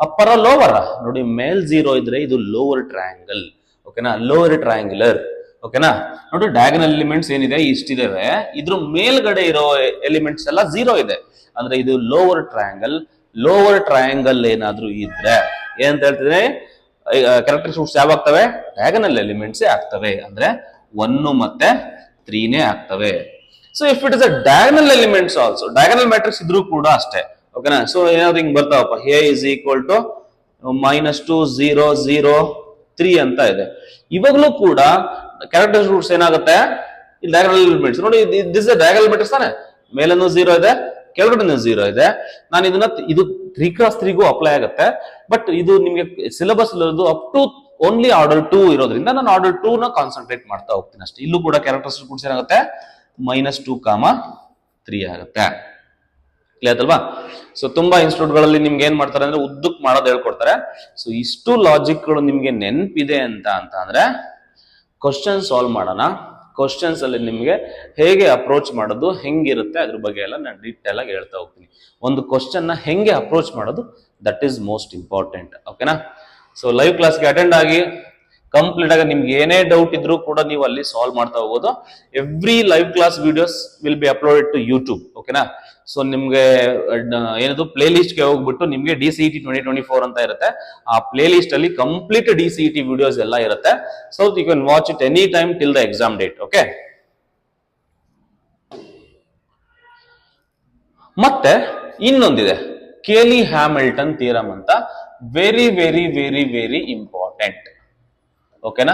ಅಪ್ಪರ ಲೋವರ್. ನೋಡಿ ಮೇಲ್ 0 ಇದ್ರೆ ಇದು ಲೋವರ್ ಟ್ರಯಾಂಗಲ್. ಓಕೆನಾ, ಲೋವರ್ ಟ್ರಯಾಂಗುಲರ್. ಓಕೆನಾ, ನೋಡಿ ಡಯಾಗನಲ್ ಎಲಿಮೆಂಟ್ಸ್ ಏನಿದೆ ಇಷ್ಟಿದಾವೆ, ಇದ್ರ ಮೇಲ್ಗಡೆ ಇರೋ ಎಲಿಮೆಂಟ್ಸ್ ಎಲ್ಲ 0 ಇದೆ, ಅಂದ್ರೆ ಇದು ಲೋವರ್ ಟ್ರಯಾಂಗಲ್. ಲೋವರ್ ಟ್ರಯಾಂಗಲ್ ಏನಾದ್ರೂ ಇದ್ರೆ ಏನಂತ ಹೇಳ್ತಿದ್ರೆ, ಕ್ಯಾರೆಕ್ಟರಿಸ್ಟಿಕ್ಸ್ ಯಾವ ಆಗ್ತವೆ, ಡಯಾಗನಲ್ ಎಲಿಮೆಂಟ್ಸ್ ಆಗ್ತವೆ, ಅಂದ್ರೆ 1 ಮತ್ತೆ 3 ಆಗ್ತವೆ. So if it is a diagonal elements also, diagonal matrix ಇದ್ರೂ ಕೂಡ ಅಷ್ಟೇ. ಓಕೆನಾ, ಸೊ ಏನಾದ್ರು ಹಿಂಗ್ ಬರ್ತಾವಪ್ಪ, ಎ ಇಸ್ ಈಕ್ವಲ್ ಟು -2 0 0 3 ಅಂತ ಇದೆ. ಇವಾಗ್ಲೂ ಕೂಡ ಕ್ಯಾರೆಕ್ಟರಿಸ್ಟಿಕ್ ರೂಟ್ಸ್ ಏನಾಗುತ್ತೆ, ಇಲ್ಲಿ ಡಯಾಗನಲ್ ಎಲಿಮೆಂಟ್ಸ್ ನೋಡಿ, ದಿಸ್ ಡಯಾಗನಲ್ ಮ್ಯಾಟ್ರಿಕ್ಸ್ ತಾನೆ, ಮೇಲನ್ನು 0 ಇದೆ, ಕೆಳಗಡೆ 0 ಇದೆ. ನಾನು ಇದನ್ನ ಇದು 3x3ಗೂ ಅಪ್ಲೈ ಆಗುತ್ತೆ, ಬಟ್ ಇದು ನಿಮ್ಗೆ ಸಿಲೆಬಸ್ ಇರೋದು ಅಪ್ ಟು ಓನ್ಲಿ ಆರ್ಡರ್ 2 ಇರೋದ್ರಿಂದ ನಾನು ಆರ್ಡರ್ 2 ನ ಕಾನ್ಸಂಟ್ರೇಟ್ ಮಾಡ್ತಾ ಹೋಗ್ತೀನಿ ಅಷ್ಟೇ. ಇಲ್ಲೂ ಕೂಡ ಕ್ಯಾರೆಕ್ಟರಿಸ್ಟಿಕ್ ರೂಟ್ಸ್ ಏನಾಗುತ್ತೆ, -2, 3 ಆಗುತ್ತೆ. ಕ್ಲಿಯರ್ ಅಲ್ವಾ? ಸೊ ತುಂಬಾ ಇನ್ಸ್ಟಿಟ್ಯೂಟ್ ಗಳಲ್ಲಿ ನಿಮ್ಗೆ ಏನ್ ಮಾಡ್ತಾರೆ ಅಂದ್ರೆ ಉದ್ದಕ್ ಮಾಡೋದು ಹೇಳ್ಕೊಡ್ತಾರೆ. ಸೊ ಇಷ್ಟು ಲಾಜಿಕ್ ಗಳು ನಿಮ್ಗೆ ನೆನಪಿದೆ ಅಂತ ಅಂದ್ರೆ ಕ್ವಶನ್ ಸಾಲ್ವ್ ಮಾಡೋಣ. ಕ್ವಶನ್ಸ್ ಅಲ್ಲಿ ನಿಮ್ಗೆ ಹೇಗೆ ಅಪ್ರೋಚ್ ಮಾಡೋದು, ಹೆಂಗಿರುತ್ತೆ ಅದ್ರ ಬಗ್ಗೆ ಎಲ್ಲ ನಾನು ಡೀಟೇಲ್ ಆಗಿ ಹೇಳ್ತಾ ಹೋಗ್ತೀನಿ. ಒಂದು ಕ್ವಶನ್ ನ ಹೆಂಗೆ ಅಪ್ರೋಚ್ ಮಾಡೋದು, ದಟ್ ಈಸ್ ಮೋಸ್ಟ್ ಇಂಪಾರ್ಟೆಂಟ್. ಓಕೆನಾ, ಸೊ ಲೈವ್ ಕ್ಲಾಸ್ಗೆ ಅಟೆಂಡ್ ಆಗಿ ಕಂಪ್ಲೀಟ್ ಆಗಿ ನಿಮ್ಗೆ ಏನೇ ಡೌಟ್ ಇದ್ರೂ ಕೂಡ ನೀವು ಅಲ್ಲಿ ಸಾಲ್ವ್ ಮಾಡ್ತಾ ಹೋಗೋದು. Every live class videos will be uploaded to YouTube. ಓಕೆನಾ, ಸೊ ನಿಮ್ಗೆ ಏನದು ಪ್ಲೇ ಲಿಸ್ಟ್ ಗೆ ಹೋಗ್ಬಿಟ್ಟು ನಿಮ್ಗೆ DCET 2024 ಅಂತ ಇರುತ್ತೆ. ಆ ಪ್ಲೇ ಲಿಸ್ಟ್ ಅಲ್ಲಿ ಕಂಪ್ಲೀಟ್ DCET ವಿಡಿಯೋಸ್ ಎಲ್ಲ ಇರುತ್ತೆ. So you can watch it any time till the exam date. Okay, ಮತ್ತೆ ಇನ್ನೊಂದಿದೆ ಕೇಲಿ ಹ್ಯಾಮಿಲ್ಟನ್ ಥಿಯರಮ್ ಅಂತ, very very very very important. ಓಕೆನಾ,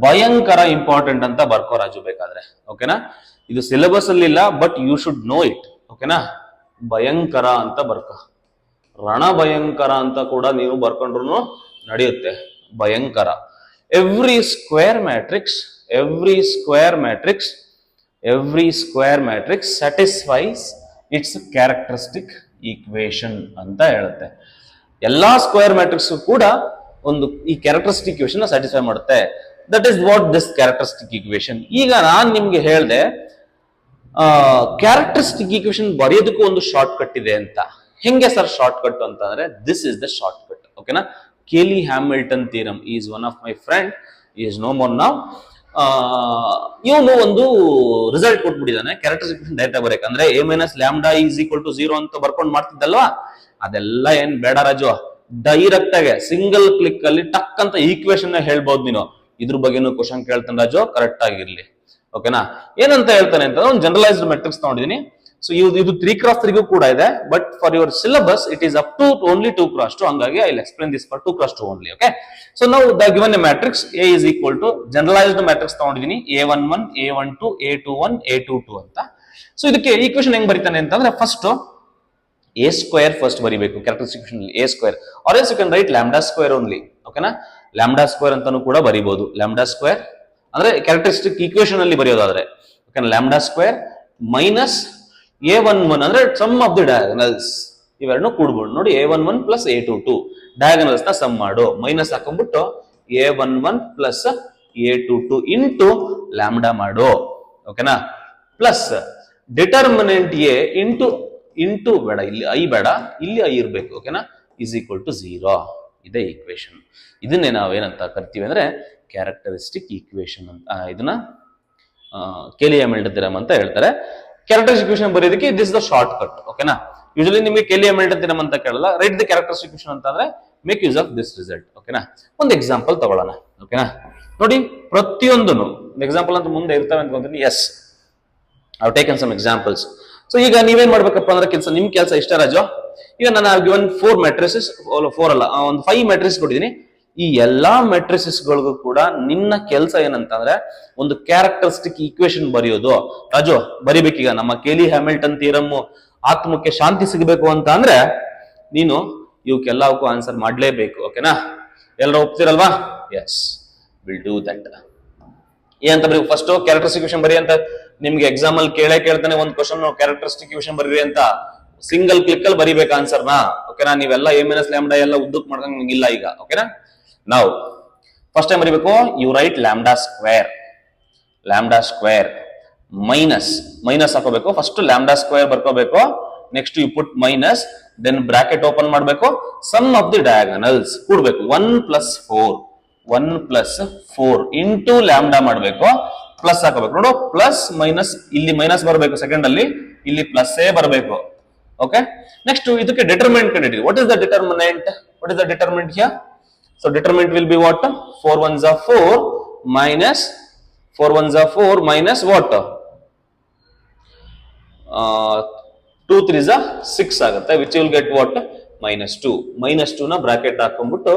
ಭಯಂಕರ ಇಂಪಾರ್ಟೆಂಟ್ ಅಂತ ಬರ್ಕೋ ರಾಜು ಬೇಕಾದ್ರೆ. ಓಕೆನಾ, ಇದು ಸಿಲೆಬಸ್ ಅಲ್ಲಿ ಇಲ್ಲ, but you should know it. ಓಕೆನಾ, ಭಯಂಕರ ಅಂತ ಬರ್ಕೋ, ರಣ ಭಯಂಕರ ಅಂತ ಕೂಡ ನೀವು ಬರ್ಕೊಂಡ್ರು ನಡೆಯುತ್ತೆ. ಭಯಂಕರ. Every square matrix satisfies it's characteristic equation ಅಂತ ಹೇಳುತ್ತೆ. ಎಲ್ಲಾ ಸ್ಕ್ವೇರ್ ಮ್ಯಾಟ್ರಿಕ್ಸ್ ಕೂಡ ಒಂದು ಈ ಕ್ಯಾರೆಕ್ಟರಿಸ್ಟಿಕ್ ಈಕ್ವೇಶನ್ ಸ್ಯಾಟಿಸ್ಫೈ ಮಾಡುತ್ತೆ. That is what this characteristic equation. ಈಗ ನಾನ್ ನಿಮ್ಗೆ ಹೇಳ್ದೆ ಕ್ಯಾರೆಕ್ಟರಿಸ್ಟಿಕ್ ಈಕ್ವೇಶನ್ ಬರೆಯೋದಕ್ಕೂ ಒಂದು ಶಾರ್ಟ್ ಕಟ್ ಇದೆ ಅಂತ. ಹೆಂಗೆ ಸರ್ ಶಾರ್ಟ್ ಕಟ್ ಅಂತಂದ್ರೆ, this is the short cut. ಓಕೆನಾ, Cayley Hamilton theorem is one of my friend, is no more now. ಇವನು ಒಂದು ರಿಸಲ್ಟ್ ಕೊಟ್ಬಿಟ್ಟಿದ್ದಾನೆ ಕ್ಯಾರೆಕ್ಟರಿಸ್ಟಿಕ್ ಈಕ್ವೇಶನ್ ಡೈರೆಕ್ಟ್ ಬರೆಯಕ್ಕೆ. ಅಂದ್ರೆ a - λ = 0 ಅಂತ ಬರ್ಕೊಂಡು ಮಾಡ್ತಿದ್ದಲ್ವಾ, ಅದೆಲ್ಲ ಏನ್ ಬೇಡ ರಾಜು. ಡೈರೆಕ್ಟ್ ಆಗಿ ಸಿಂಗಲ್ ಕ್ಲಿಕ್ ಅಲ್ಲಿ ಟಕ್ ಅಂತ ಈಕ್ವೇಶನ್ ಹೇಳ್ಬಹುದು ನೀನು. ಇದ್ರ ಬಗ್ಗೆನೂ ಕ್ವಶನ್ ಕೇಳ್ತಾನೆ ರಾಜು, ಕರೆಕ್ಟ್ ಆಗಿರ್ಲಿ. ಓಕೆನಾ, ಏನಂತ ಹೇಳ್ತಾನೆ ಅಂತ ಒಂದು ಜನರಲೈಸ್ಡ್ ಮ್ಯಾಟ್ರಿಕ್ಸ್ ತಗೊಂಡಿದ್ದೀನಿ. ಸೊ ಇದು 3x3 ಕೂಡ ಇದೆ, but for your syllabus it is up to only 2x2. ಹಂಗಾಗಿ I will explain this for 2x2 only. Okay, so ನಾವು the given a matrix A is equal to generalised matrix ತಗೊಂಡಿದ್ದೀನಿ, A11 A12 A21 A22 ಅಂತ. So ಇದಕ್ಕೆ equation ಹೆಂಗ್ ಬರೀತಾನೆ ಅಂತಂದ್ರೆ, first a square first ಬರಿಬೇಕು characteristic equation ಅಲ್ಲಿ, a square, or else you can write lambda square only. ಓಕೆನಾ, lambda square ಅಂತಾನೂ ಕೂಡ ಬರಿಬಹುದು. lambda square ಅಂದ್ರೆ ಕ್ಯಾರೆಕ್ಟರಿಸ್ಟಿಕ್ ಈಕ್ವೇಶನ್ ಅಲ್ಲಿ ಬರೆಯೋದಾದ್ರೆ, ಓಕೆನಾ, lambda square minus a11 ಅಂದ್ರೆ ಸಮ್ ಆಫ್ ದಿ ಡಯಾಗನಲ್ಸ್. ಇವೆರಡನ್ನು ಕೂಡ್ಬೋದು ನೋಡಿ, a11 plus a22 ಡಯಾಗನಲ್ಸ್ ನ ಸಮ್ ಮಾಡು, ಮೈನಸ್ ಹಾಕೊಂಡ್ಬಿಟ್ಟು a11 plus a22 into lambda ಮಾಡು. ಓಕೆನಾ, ಪ್ಲಸ್ ಡಿಟರ್ಮಿನೆಂಟ್ a ಇಂಟು ಬೇಡ, ಇಲ್ಲಿ ಐ ಬೇಡ, ಇಲ್ಲಿ ಐ ಇರ್ಬೇಕು. ಓಕೆನಾ, ಇಸ್ ಈಕ್ವಲ್ ಟು 0. ಇದೇ ಈಕ್ವೇಶನ್. ಇದನ್ನೇ ನಾವೇನಂತ ಕರಿತೀವಿ ಅಂದ್ರೆ ಕ್ಯಾರೆಕ್ಟರಿಸ್ಟಿಕ್ ಈಕ್ವೇಶನ್ ಅಂತ. ಇದನ್ನ ಕೇಲಿ ಹ್ಯಾಮಿಲ್ಟನ್ ಥಿಯರಮ್ ಅಂತ ಹೇಳ್ತಾರೆ. ಕ್ಯಾರೆಕ್ಟರಿಸ್ಟಿಕ್ ಇಕ್ವೇಷನ್ ಬರೆಯೋದಕ್ಕೆ ದಿಸ್ ದ ಶಾರ್ಟ್ ಕಟ್. ಓಕೆನಾ, ಯೂಶಲಿ ನಿಮಗೆ ಕೇಲಿ ಹ್ಯಾಮಿಲ್ಟನ್ ಥಿಯರಮ್ ಅಂತ ಕೇಳಲ್ಲ, ರೈಟ್ ದ ಕ್ಯಾರೆಕ್ಟರಿಸ್ಟಿಕ್ ಇಕ್ವೇಷನ್ ಅಂತ ಅಂದ್ರೆ make use of this result. ಓಕೆನಾ, ಒಂದು ಎಕ್ಸಾಂಪಲ್ ತಗೊಳ್ಳೋಣ. ಓಕೆನಾ, ನೋಡಿ ಪ್ರತಿಯೊಂದನ್ನು ಎಕ್ಸಾಂಪಲ್ ಅಂತ ಮುಂದೆ ಇರ್ತವೆ ಅನ್ಕೊಂತೀನಿ. Yes, I taken some examples. So ಈಗ ನೀವೇನ್ ಮಾಡ್ಬೇಕಪ್ಪ ಅಂದ್ರೆ ನಿಮ್ ಕೆಲಸ ಇಷ್ಟ ರಾಜು. ಈಗ ನಾನು ಗಿವನ್ 4 ಮ್ಯಾಟ್ರಿಸಸ್, 4 ಅಲ್ಲ, ಒಂದು 5 ಮ್ಯಾಟ್ರಿಸ್ ಕೊಟ್ಟಿದ್ದೀನಿ. ಈ ಎಲ್ಲಾ ಮ್ಯಾಟ್ರಿಸಸ್ ಗಳಿಗೂ ಕೂಡ ನಿನ್ನ ಕೆಲಸ ಏನಂತಂದ್ರೆ ಒಂದು ಕ್ಯಾರೆಕ್ಟರಿಸ್ಟಿಕ್ ಈಕ್ವೇಶನ್ ಬರೆಯೋದು. ರಾಜು ಬರಿಬೇಕೀಗ ನಮ್ಮ ಕೇಲಿ ಹ್ಯಾಮಿಲ್ಟನ್ ಥಿಯರಮ್ ಆತ್ಮಕ್ಕೆ ಶಾಂತಿ ಸಿಗಬೇಕು ಅಂತ ಅಂದ್ರೆ ನೀನು ಇವಕ್ಕೆಲ್ಲವಕ್ಕೂ ಆನ್ಸರ್ ಮಾಡ್ಲೇಬೇಕು. ಓಕೆನಾ, ಎಲ್ಲರೂ ಒಪ್ತಿರಲ್ವಾ? Yes, will do that. ಏನಂತ ಬರೀ ಫಸ್ಟ್ ಕ್ಯಾರೆಕ್ಟರಿಸ್ಟಿಕ್ ಈಕ್ವೇಷನ್ ಬರಿ ಅಂತ ನಿಮ್ಗೆ ಎಕ್ಸಾಮ್ ಅಲ್ಲಿ ಕೇಳ್ತಾನೆ ಒಂದು ಕ್ವಶನ್, ಕ್ಯಾರೆಕ್ಟರಿಸ್ಟಿಕ್ ಈಕ್ವೇಷನ್ ಬರೀರಿ ಅಂತ ಸಿಂಗಲ್ ಕ್ಲಿಕ್ ಅಲ್ಲಿ ಬರಿಬೇಕು ಆನ್ಸರ್ನ. ಓಕೆನಾ, ನೀವೆಲ್ಲ ಎ ಮೈನಸ್ ಲ್ಯಾಂಬ್ಡಾ ಎಲ್ಲ ಉದ್ದಕ್ ಮಾಡ್ದಂಗಿಲ್ಲ ಈಗ. ಓಕೆನಾ, ನಾವು ಫಸ್ಟ್ ಟೈಮ್ ಬರೀಬೇಕು, you write lambda square minus ಹಾಕೋಬೇಕು. ಫಸ್ಟ್ ಲ್ಯಾಂಬ್ಡಾ ಸ್ಕ್ವೇರ್ ಬರ್ಕೋಬೇಕು, next you put minus, then bracket open ಮಾಡಬೇಕು, ಸಮ್ ಆಫ್ ದಿ ಡಯಾಗನಲ್ಸ್ ಕೂಡಬೇಕು. 1 ಪ್ಲಸ್ 4 ಇಂಟು ಲ್ಯಾಂಬ್ಡಾ ಮಾಡಬೇಕು, ಪ್ಲಸ್ ಹಾಕೋಬೇಕು. ನೋಡು, ಪ್ಲಸ್ ಮೈನಸ್ ಇಲ್ಲಿ ಮೈನಸ್ ಬರಬೇಕು, ಸೆಕೆಂಡ್ ಅಲ್ಲಿ ಇಲ್ಲಿ ಪ್ಲಸ್ ಬರಬೇಕು. ಓಕೆ, ನೆಕ್ಸ್ಟ್ ಇದಕ್ಕೆ ಡಿಟರ್ಮಿನೆಂಟ್ ಕಂಡಿದ್ದೀವಿ. What is the determinant here? So determinant will be what? 4 1s are 4 minus 4 1s are 4 minus what? 2 3s are 6 ಆಗುತ್ತೆ, which will get what? -2. -2 ನ bracket ಹಾಕೊಂಡ್ಬಿಟ್ಟು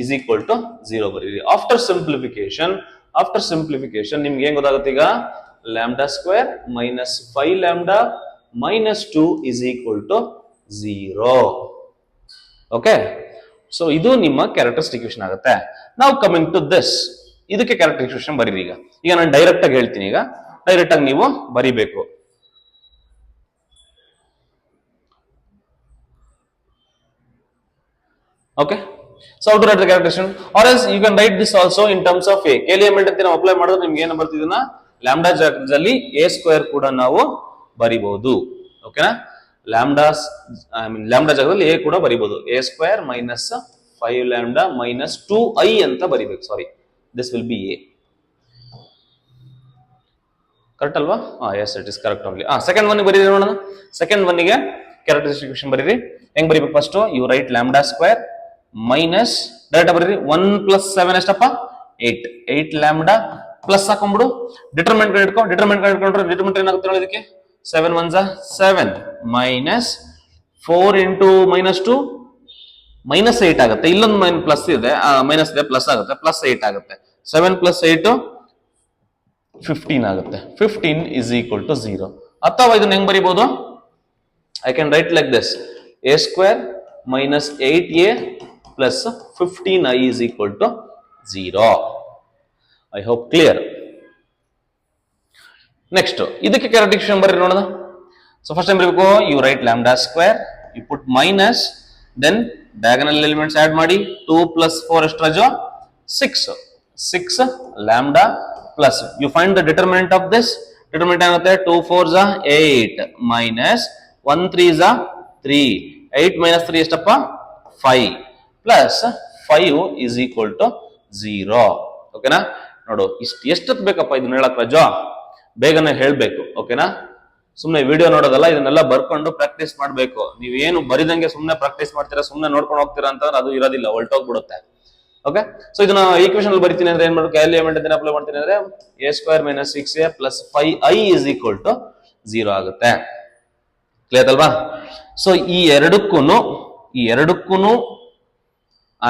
is equal to 0 ಬರೀರಿ. After simplification ನಿಮ್ಗೆ ಏನ್ ಗೊತ್ತಾಗುತ್ತೆ ಈಗ? Lambda square minus 5 lambda minus 2 is equal to 0. Okay, so ಇದು ನಿಮ್ಮ characteristic equation ಆಗುತ್ತೆ. ನಾವು ಕಮಿಂಗ್ ಟು ದಿಸ್, ಇದಕ್ಕೆ ಕ್ಯಾರೆಕ್ಟರಿಸ್ಟಿಕ್ ಈಕ್ವೇಷನ್ ಬರೀರಿ. ಈಗ ನಾನು ಡೈರೆಕ್ಟ್ ಆಗಿ ಹೇಳ್ತೀನಿ, ಈಗ ಡೈರೆಕ್ಟ್ ಆಗಿ ನೀವು ಬರಿಬೇಕು. Okay, so how to write the characteristic, or else you can write this also in terms of a. Cayley Hamilton theorem apply ಮಾಡಿದ್ರೆ ನಿಮ್ಗೆ ಏನು ಬರ್ತಿದೆನ ಲ್ಯಾಂಬ್ಡಾ ಜಾಗದಲ್ಲಿ a ಸ್ಕ್ವೇರ್ ಕೂಡ ನಾವು ಬರಿಬಹುದು. ಓಕೆನಾ, ಲ್ಯಾಂಬ್ಡಾ ಜಾಗದಲ್ಲಿ a ಕೂಡ ಬರಿಬಹುದು. a square minus 5 lambda minus 2i ಅಂತ ಬರಿಬೇಕು. Sorry, this will be a. Correct ಅಲ್ವಾ? Yes, it is correct only. Second one ಬರೀರಿ ನೋಡೋಣ. ಸೆಕೆಂಡ್ ಒನ್ಗೆ ಕ್ಯಾರೆಕ್ಟರಿಸ್ಟಿಕ್ ಈಕ್ವೇಷನ್ ಬರೀರಿ. ಹೆಂಗ್ ಬರಿಬೇಕು? First you write lambda square minus direct ಬರೀರಿ 1 ಪ್ಲಸ್ 7 ಎಷ್ಟಪ್ಪ? 8 ಲ್ಯಾಂಬ್ಡಾ ಪ್ಲಸ್ ಹಾಕೊಂಡ್ಬಿಡು. ಡಿಟರ್ಮಿನೆಂಟ್ ಡಿಟರ್ಮಿನೆಂಟ್ ಏನಾಗುತ್ತೆ ನೋಡಿ ಇದಕ್ಕೆ? 7 1s are 7 minus 4 into minus 2 minus 8 ಆಗುತ್ತೆ. ಇಲ್ಲೊಂದು ಪ್ಲಸ್ ಇದೆ, ಮೈನಸ್ ಇದೆ, ಪ್ಲಸ್ ಆಗುತ್ತೆ, ಪ್ಲಸ್ 8 ಆಗುತ್ತೆ. 7 ಪ್ಲಸ್ 8 15 ಆಗುತ್ತೆ. 15 is equal to 0. ಅಥವಾ ಇದನ್ನ ಹೆಂಗ್ ಬರೀಬಹುದು? I can write like this: a square minus 8a plus 15i is equal to 0. I hope clear. Next, ಇದಕ್ಕೆ ಕ್ಯಾರೆಕ್ಟರಿಸ್ಟಿಕ್ ಈಕ್ವೇಷನ್ ಬರೀರಿ ನೋಡೋಣ. So first time ಬರೀಬೇಕು, you write lambda square, you put minus, then diagonal elements add ಮಾಡಿ. 2 plus 4 ಎಷ್ಟು Raju? 6 lambda plus you find the determinant of this. Determinant ಏನಾಗುತ್ತೆ? 2 4s are 8 minus 1 3s are 3. 8 minus 3 ಎಷ್ಟಪ್ಪ? 5 plus 5 is equal to 0. ಓಕೆನಾ, ನೋಡು ಎಷ್ಟೊತ್ತು ಬೇಕಪ್ಪ ಇದನ್ನ ಹೇಳಕ್ ರಾಜು? ಬೇಗನೆ ಹೇಳ್ಬೇಕು. ಓಕೆನಾ, ಸುಮ್ನೆ ವಿಡಿಯೋ ನೋಡೋದಲ್ಲ, ಇದನ್ನೆಲ್ಲ ಬರ್ಕೊಂಡು ಪ್ರಾಕ್ಟೀಸ್ ಮಾಡ್ಬೇಕು. ನೀವೇನು ಬರಿದಂಗೆ ಸುಮ್ನೆ ಪ್ರಾಕ್ಟೀಸ್ ಮಾಡ್ತೀರಾ, ಸುಮ್ನೆ ನೋಡ್ಕೊಂಡು ಹೋಗ್ತೀರಾ ಅಂತಂದ್ರೆ ಅದು ಇರೋದಿಲ್ಲ, ಹೊಲ್ಟೋಗ್ಬಿಡುತ್ತೆ. ಓಕೆ, ಸೊ ಇದನ್ನ ಈಕ್ವೇಷನ್ ಅಲ್ಲಿ ಬರಿತೀನಿ ಅಂದ್ರೆ ಏನ್ ಮಾಡ್ಬೇಕು? ಕೇಲಿ ಹ್ಯಾಮಿಲ್ಟನ್ ಅಪ್ಲೈ ಮಾಡ್ತೀನಿ ಅಂದ್ರೆ a square minus 6a plus 5i is equal to 0 ಆಗುತ್ತೆ. ಕ್ಲಿಯರ್ ಅಲ್ವಾ? ಸೊ ಈ ಎರಡಕ್ಕೂನು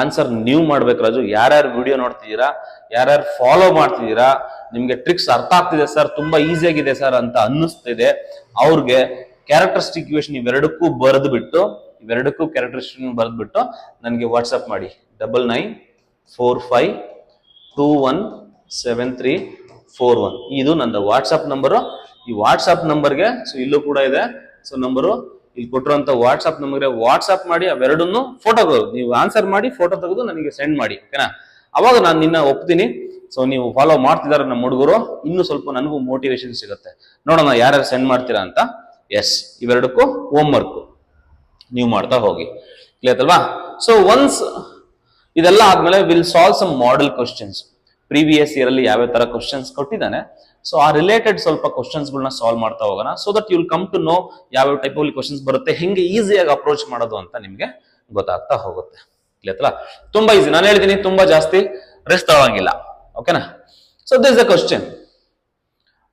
ಆನ್ಸರ್ ನೀವು ಮಾಡ್ಬೇಕು ರಾಜು. ಯಾರ್ಯಾರು ವಿಡಿಯೋ ನೋಡ್ತಿದ್ದೀರಾ, ಯಾರ್ಯಾರು ಫಾಲೋ ಮಾಡ್ತಿದ್ದೀರಾ, ನಿಮ್ಗೆ ಟ್ರಿಕ್ಸ್ ಅರ್ಥ ಆಗ್ತಿದೆ ಸರ್, ತುಂಬಾ ಈಸಿ ಆಗಿದೆ ಸರ್ ಅಂತ ಅನ್ನಿಸ್ತಿದೆ, ಅವ್ರಿಗೆ ಕ್ಯಾರೆಕ್ಟರಿಸ್ಟಿಕ್ ಈಕ್ವೇಷನ್ ಇವೆರಡಕ್ಕೂ ಕ್ಯಾರೆಕ್ಟರಿಸ್ಟಿಕ್ ಬರೆದ್ಬಿಟ್ಟು ನನಗೆ ವಾಟ್ಸ್ಆಪ್ ಮಾಡಿ. 9945217341 ಇದು ನನ್ನ ವಾಟ್ಸ್ಆಪ್ ನಂಬರು. ಈ ವಾಟ್ಸ್ಆಪ್ ನಂಬರ್ಗೆ, ಸೊ ಇಲ್ಲೂ ಕೂಡ ಇದೆ, ಸೊ ನಂಬರು ಇಲ್ಲಿ ಕೊಟ್ಟಿರುವಂತ ವಾಟ್ಸ್ಆಪ್ ನಂಬರ್ಗೆ ವಾಟ್ಸ್ಆಪ್ ಮಾಡಿ. ಅವೆರಡನ್ನು ಫೋಟೋ ನೀವು ಆನ್ಸರ್ ಮಾಡಿ, ಫೋಟೋ ತೆಗೆದು ನನಗೆ ಸೆಂಡ್ ಮಾಡಿ. ಓಕೆನಾ, ಅವಾಗ ನಾನು ನಿನ್ನ ಒಪ್ತೀನಿ. ಸೊ ನೀವು ಫಾಲೋ ಮಾಡ್ತಿದ್ದಾರೆ ನಮ್ಮ ಹುಡುಗರು, ಇನ್ನೂ ಸ್ವಲ್ಪ ನನಗೂ ಮೋಟಿವೇಶನ್ ಸಿಗುತ್ತೆ. ನೋಡೋಣ ಯಾರ್ಯಾರು ಸೆಂಡ್ ಮಾಡ್ತೀರಾ ಅಂತ. ಎಸ್, ಇವೆರಡಕ್ಕೂ ಹೋಮ್ ವರ್ಕ್ ನೀವು ಮಾಡ್ತಾ ಹೋಗಿ. ಕ್ಲಿಯರ್ ಅಲ್ವಾ? ಸೊ ಒನ್ಸ್ ಇದೆಲ್ಲ ಆದ್ಮೇಲೆ will solve some model questions. Previous year ಅಲ್ಲಿ ಯಾವ್ಯಾವ ತರ ಕ್ವಶನ್ಸ್ ಕೊಟ್ಟಿದ್ದಾನೆ ಸೊ ಆ ರಿಲೇಟೆಡ್ ಸ್ವಲ್ಪ ಕ್ವಶನ್ಸ್ಗಳನ್ನ ಸಾಲ್ವ್ ಮಾಡ್ತಾ ಹೋಗೋಣ, so that you'll come to know ಯಾವ ಟೈಪ್ ಅಲ್ಲಿ ಕ್ವಶನ್ಸ್ ಬರುತ್ತೆ, ಹೆಂಗೆ ಈಸಿಯಾಗಿ ಅಪ್ರೋಚ್ ಮಾಡೋದು ಅಂತ ನಿಮ್ಗೆ ಗೊತ್ತಾಗ್ತಾ ಹೋಗುತ್ತೆ. ಇಲ್ಲ ತುಂಬಾ ಈಸಿ, ನಾನು ಹೇಳಿದೀನಿ ತುಂಬಾ ಜಾಸ್ತಿ ರೆಸ್ಟ್ ತಗೊಳಂಗಿಲ್ಲ. ಓಕೆನಾ? So this the question.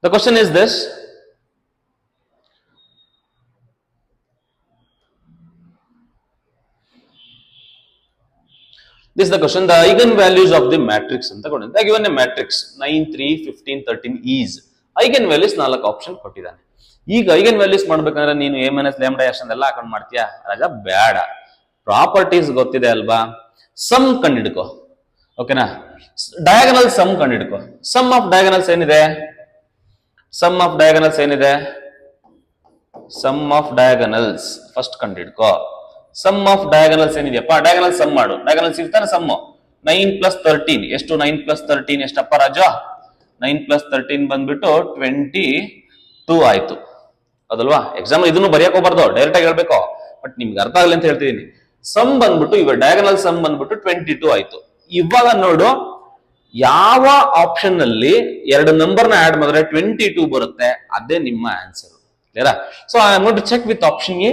The question is this: this is the question. The eigenvalues of the matrix ಅಂತ ಕೊಟ್ಟಿದ್ದಾರೆ. They given a matrix 9 3 15 13 is eigenvalues 4 option ಕೊಟ್ಟಿದ್ದಾನೆ. ಈಗ eigenvalues ಮಾಡ್ಬೇಕಂದ್ರೆ ನೀನು a - λ ಅಷ್ಟೆಲ್ಲ ಹಾಕೊಂಡು ಮಾಡ್ತೀಯಾ ರಾಜ? ಬೇಡ. ಪ್ರಾಪರ್ಟೀಸ್ ಗೊತ್ತಿದೆ ಅಲ್ವಾ? ಸಮ್ ಕಂಡಿಡ್ಕೋ. ಓಕೆನಾ? ಡಯಾಗನಲ್ ಸಮ್ ಕಂಡಿಡ್ಕೋ. ಸಮ್ ಆಫ್ ಡಯಾಗನಲ್ಸ್ ಏನಿದೆ? ಸಮ್ ಆಫ್ ಡಯಾಗನಲ್ಸ್ ಏನಿದೆ? ಸಮ್ ಆಫ್ ಡಯಾಗನಲ್ಸ್ ಫಸ್ಟ್ ಕಂಡಿಡ್ಕೋ. ಸಮ್ ಆಫ್ ಡಯಾಗನಲ್ಸ್ ಏನಿದೆಯಪ್ಪ? ಡಯಾಗನಲ್ ಸಮ್ ಮಾಡು. ಡಯಾಗನಲ್ಸ್ ಇರ್ತಾನೆ ಸಮ್. 9 + 13 ಎಷ್ಟು? 9 + 13 ಎಷ್ಟಪ್ಪ ರಾಜ? 9 + 13 ಬಂದ್ಬಿಟ್ಟು 22 ಆಯ್ತು. ಅದಲ್ವಾ? ಎಕ್ಸಾಮ್ ಇದನ್ನು ಬರೆಯಕ್ ಹೋಗ್ಬಾರ್ದು, ಡೈರೆಕ್ಟ್ ಆಗಿ ಹೇಳ್ಬೇಕು. ಬಟ್ ನಿಮ್ಗೆ ಅರ್ಥ ಆಗಲಿ ಅಂತ ಹೇಳ್ತಿದೀನಿ. ಸಮ್ ಬಂದ್ಬಿಟ್ಟು ಇವಾಗ ಡಯಾಗನಲ್ ಸಮ್ ಬಂದ್ಬಿಟ್ಟು 22 ಆಯ್ತು. ಇವಾಗ ನೋಡು, ಯಾವ ಆಪ್ಷನ್ ಅಲ್ಲಿ 2 ನಂಬರ್ನ ಆಡ್ ಮಾಡಿದ್ರೆ 22 ಬರುತ್ತೆ, ಅದೇ ನಿಮ್ಮ ಆನ್ಸರ್. ಕ್ಲಿಯರಾ? So I am going to check with option A.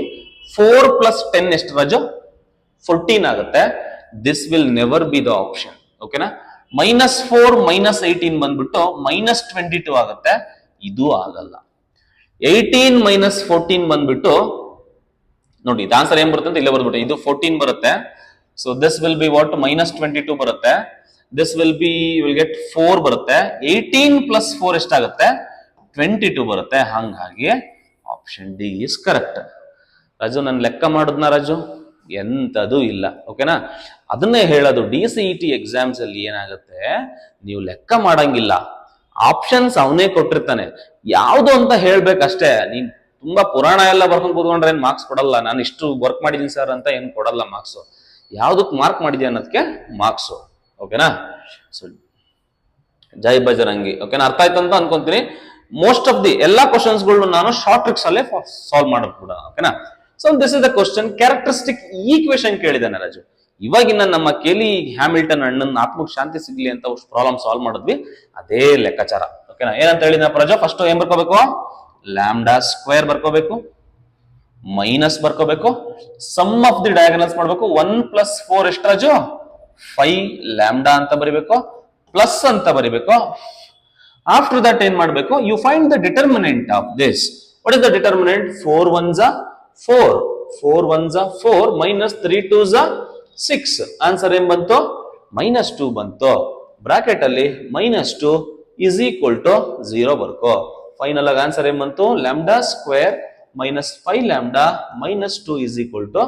4 + 10 ಎಷ್ಟು ರಾಜು? 14 ಆಗುತ್ತೆ. This will never be the option. ಓಕೆನಾ? -4 - 18 ಬಂದ್ಬಿಟ್ಟು -22 ಆಗುತ್ತೆ. ಇದು ಆಗಲ್ಲ. 18 - 14 ಬಂದ್ಬಿಟ್ಟು ನೋಡಿ, ಇದು ಆನ್ಸರ್ ಏನ್ ಬರುತ್ತೆ ಅಂತ ಇಲ್ಲೇ ಬರ್ದ್ಬಿಟ್ಟು ಇದು 14 ಬರುತ್ತೆ. So this will be what? -22 ಬರುತ್ತೆ. This will B will get 4 ಬರುತ್ತೆ. 18 + 4 ಎಷ್ಟಾಗುತ್ತೆ? 22 ಬರುತ್ತೆ. ಹಂಗಾಗಿ option D is correct. Raju ನಾನು ಲೆಕ್ಕ ಮಾಡಿದ್ನ ರಾಜು? ಎಂತದು ಇಲ್ಲ. ಓಕೆನಾ? ಅದನ್ನೇ ಹೇಳೋದು, DCET ಎಕ್ಸಾಮ್ಸ್ ಅಲ್ಲಿ ಏನಾಗುತ್ತೆ, ನೀವು ಲೆಕ್ಕ ಮಾಡಂಗಿಲ್ಲ. ಆಪ್ಷನ್ಸ್ ಅವನೇ ಕೊಟ್ಟಿರ್ತಾನೆ, ಯಾವ್ದು ಅಂತ ಹೇಳ್ಬೇಕಷ್ಟೇ. ನೀನ್ ತುಂಬಾ ಪುರಾಣ ಎಲ್ಲ ಬರ್ಕೊಂಡು ಕೂತ್ಕೊಂಡ್ರೆ ಏನ್ ಮಾರ್ಕ್ಸ್ ಕೊಡಲ್ಲ. ನಾನು ಇಷ್ಟು ವರ್ಕ್ ಮಾಡಿದೀನಿ ಸರ್ ಅಂತ ಏನ್ ಕೊಡಲ್ಲ ಮಾರ್ಕ್ಸ್. ಯಾವ್ದಕ್ ಮಾರ್ಕ್ ಮಾಡಿದ್ಯಾ ಅನ್ನೋದಕ್ಕೆ ಮಾರ್ಕ್ಸ್. ಓಕೆನಾ? ಸೊ ಜೈ ಬಜರಂಗಿ. ಓಕೆನಾ? ಅರ್ಥ ಆಯ್ತು ಅಂತ ಅನ್ಕೊಂತೀನಿ. ಮೋಸ್ಟ್ ಆಫ್ ದಿ ಎಲ್ಲಾ ಕ್ವಶನ್ಸ್ ಗಳು ನಾನು ಶಾರ್ಟ್ ಟ್ರಿಕ್ಸ್ ಅಲ್ಲೇ ಸಾಲ್ವ್ ಮಾಡೋದು ಕೂಡ. ಓಕೆನಾ? So this is the question. Characteristic equation ಕೇಳಿದಾನೆ ರಾಜು. ಇವಾಗಿನ ನಮ್ಮ ಕೇಲಿ ಹ್ಯಾಮಿಲ್ಟನ್ ಅಣ್ಣನ ಆತ್ಮಕ್ಕೆ ಶಾಂತಿ ಸಿಗ್ಲಿ ಅಂತ ಪ್ರಾಬ್ಲಮ್ ಸಾಲ್ವ್ ಮಾಡಿದ್ವಿ, ಅದೇ ಲೆಕ್ಕಾಚಾರ. ಓಕೆನಾ? ಏನಂತ ಹೇಳಿದ್ನಪ್ಪ ರಾಜು? ಫಸ್ಟ್ ಏನ್ ಬರ್ಕೋಬೇಕು? λ² ಬರ್ಕೋಬೇಕು, ಮೈನಸ್ ಬರ್ಕೋಬೇಕು, ಸಮ್ ಆಫ್ ದಿ ಡಯಾಗನಲ್ಸ್ ಮಾಡ್ಬೇಕು. 1 + 4 ಎಷ್ಟು ರಾಜು? 5 λ ಅಂತ ಬರಿಬೇಕು, ಪ್ಲಸ್ ಅಂತ ಬರಿಬೇಕು. ಆಫ್ಟರ್ ದಟ್ ಏನ್ ಮಾಡ್ಬೇಕು? You find the determinant of this. What is the determinant? 4 1s 4, 4 1s 4 -3 2s 6. Answer ಏನ್ ಬಂತು? -2 ಬಂತು. ಬ್ರಾಕೆಟ್ ಅಲ್ಲಿ -2 = 0 ಬರ್ಕೋ. ಫೈನಲ್ ಆಗಿ ಆನ್ಸರ್ ಏನ್ ಬಂತು? λ² - 5 λ -2 =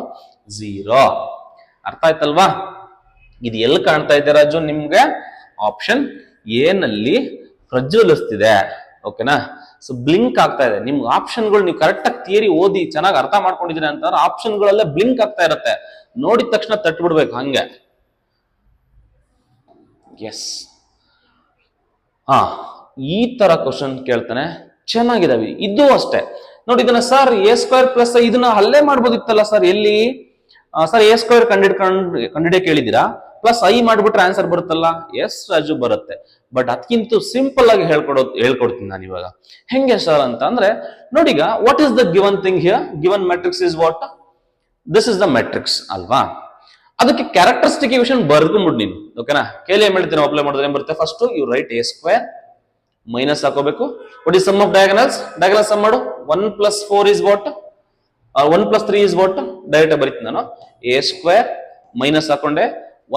0. ಅರ್ಥ ಆಯ್ತಲ್ವಾ? ಇದು ಎಲ್ಲಿ ಕಾಣ್ತಾ ಇದೆ ರಾಜು ನಿಮ್ಗೆ? ಆಪ್ಷನ್ ಎ ನಲ್ಲಿ ಪ್ರಜ್ವಲಿಸ್ತಿದೆ. ಓಕೆನಾ? ಸೊ ಬ್ಲಿಂಕ್ ಆಗ್ತಾ ಇದೆ. ನಿಮ್ಗೆ ಆಪ್ಷನ್ಗಳು ನೀವು ಕರೆಕ್ಟ್ ಆಗಿ ಥಿಯರಿ ಓದಿ ಚೆನ್ನಾಗಿ ಅರ್ಥ ಮಾಡ್ಕೊಂಡಿದ್ದೀರಿ ಅಂತಂದ್ರೆ ಆಪ್ಷನ್ಗಳೆಲ್ಲ ಬ್ಲಿಂಕ್ ಆಗ್ತಾ ಇರುತ್ತೆ. ನೋಡಿದ ತಕ್ಷಣ ತಟ್ಬಿಡ್ಬೇಕು ಹಂಗೆ. ಎಸ್. ಈ ತರ ಕ್ವಶನ್ ಕೇಳ್ತಾನೆ, ಚೆನ್ನಾಗಿದಾವೆ. ಇದು ಅಷ್ಟೇ ನೋಡಿ. ಇದನ್ನ ಸರ್ a² + ಇದನ್ನ ಅಲ್ಲೇ ಮಾಡ್ಬೋದಿತ್ತಲ್ಲ ಸರ್. ಎಲ್ಲಿ ಸರ್? a² ಕಂಡಿಡಿಯ ಕೇಳಿದಿರಾ, ಪ್ಲಸ್ i ಮಾಡ್ಬಿಟ್ರೆ ಆನ್ಸರ್ ಬರುತ್ತಲ್ಲ. ಎಸ್ ರಾಜು, ಬರುತ್ತೆ. ಬಟ್ ಅದಕ್ಕಿಂತ ಸಿಂಪಲ್ ಆಗಿ ಹೇಳ್ಕೊಡ್ತೀನಿ ನಾನು ಇವಾಗ. ಹೆಂಗೆ ಸರ್ ಅಂತ ಅಂದ್ರೆ ನೋಡಿ, ಈಗ what is the given thing here? Given matrix is what? This is the matrix ಅಲ್ವಾ? ಅದಕ್ಕೆ ಕ್ಯಾರೆಕ್ಟರಿಸ್ಟಿಕ್ ಈಕ್ವೇಷನ್ ಬರ್ಕೊಂಡ್ಬಿಡ್ ನೀನು. ಓಕೆನಾ? ಕೇಳಿ ಏನ್ ಹೇಳ್ತೀನಿ ಅಪ್ಲೈ ಮಾಡಿದ್ರೆ ಏನ್ ಬರುತ್ತೆ? First you write a² minus ಹಾಕೋಬೇಕು. What is sum of diagonals? Diagonal sum ಮಾಡು. 1 + 4 is what? 1 + 3 is what? Direct ಬರೀತೀನಿ ನಾನು. a² minus ಹಾಕೊಂಡೆ.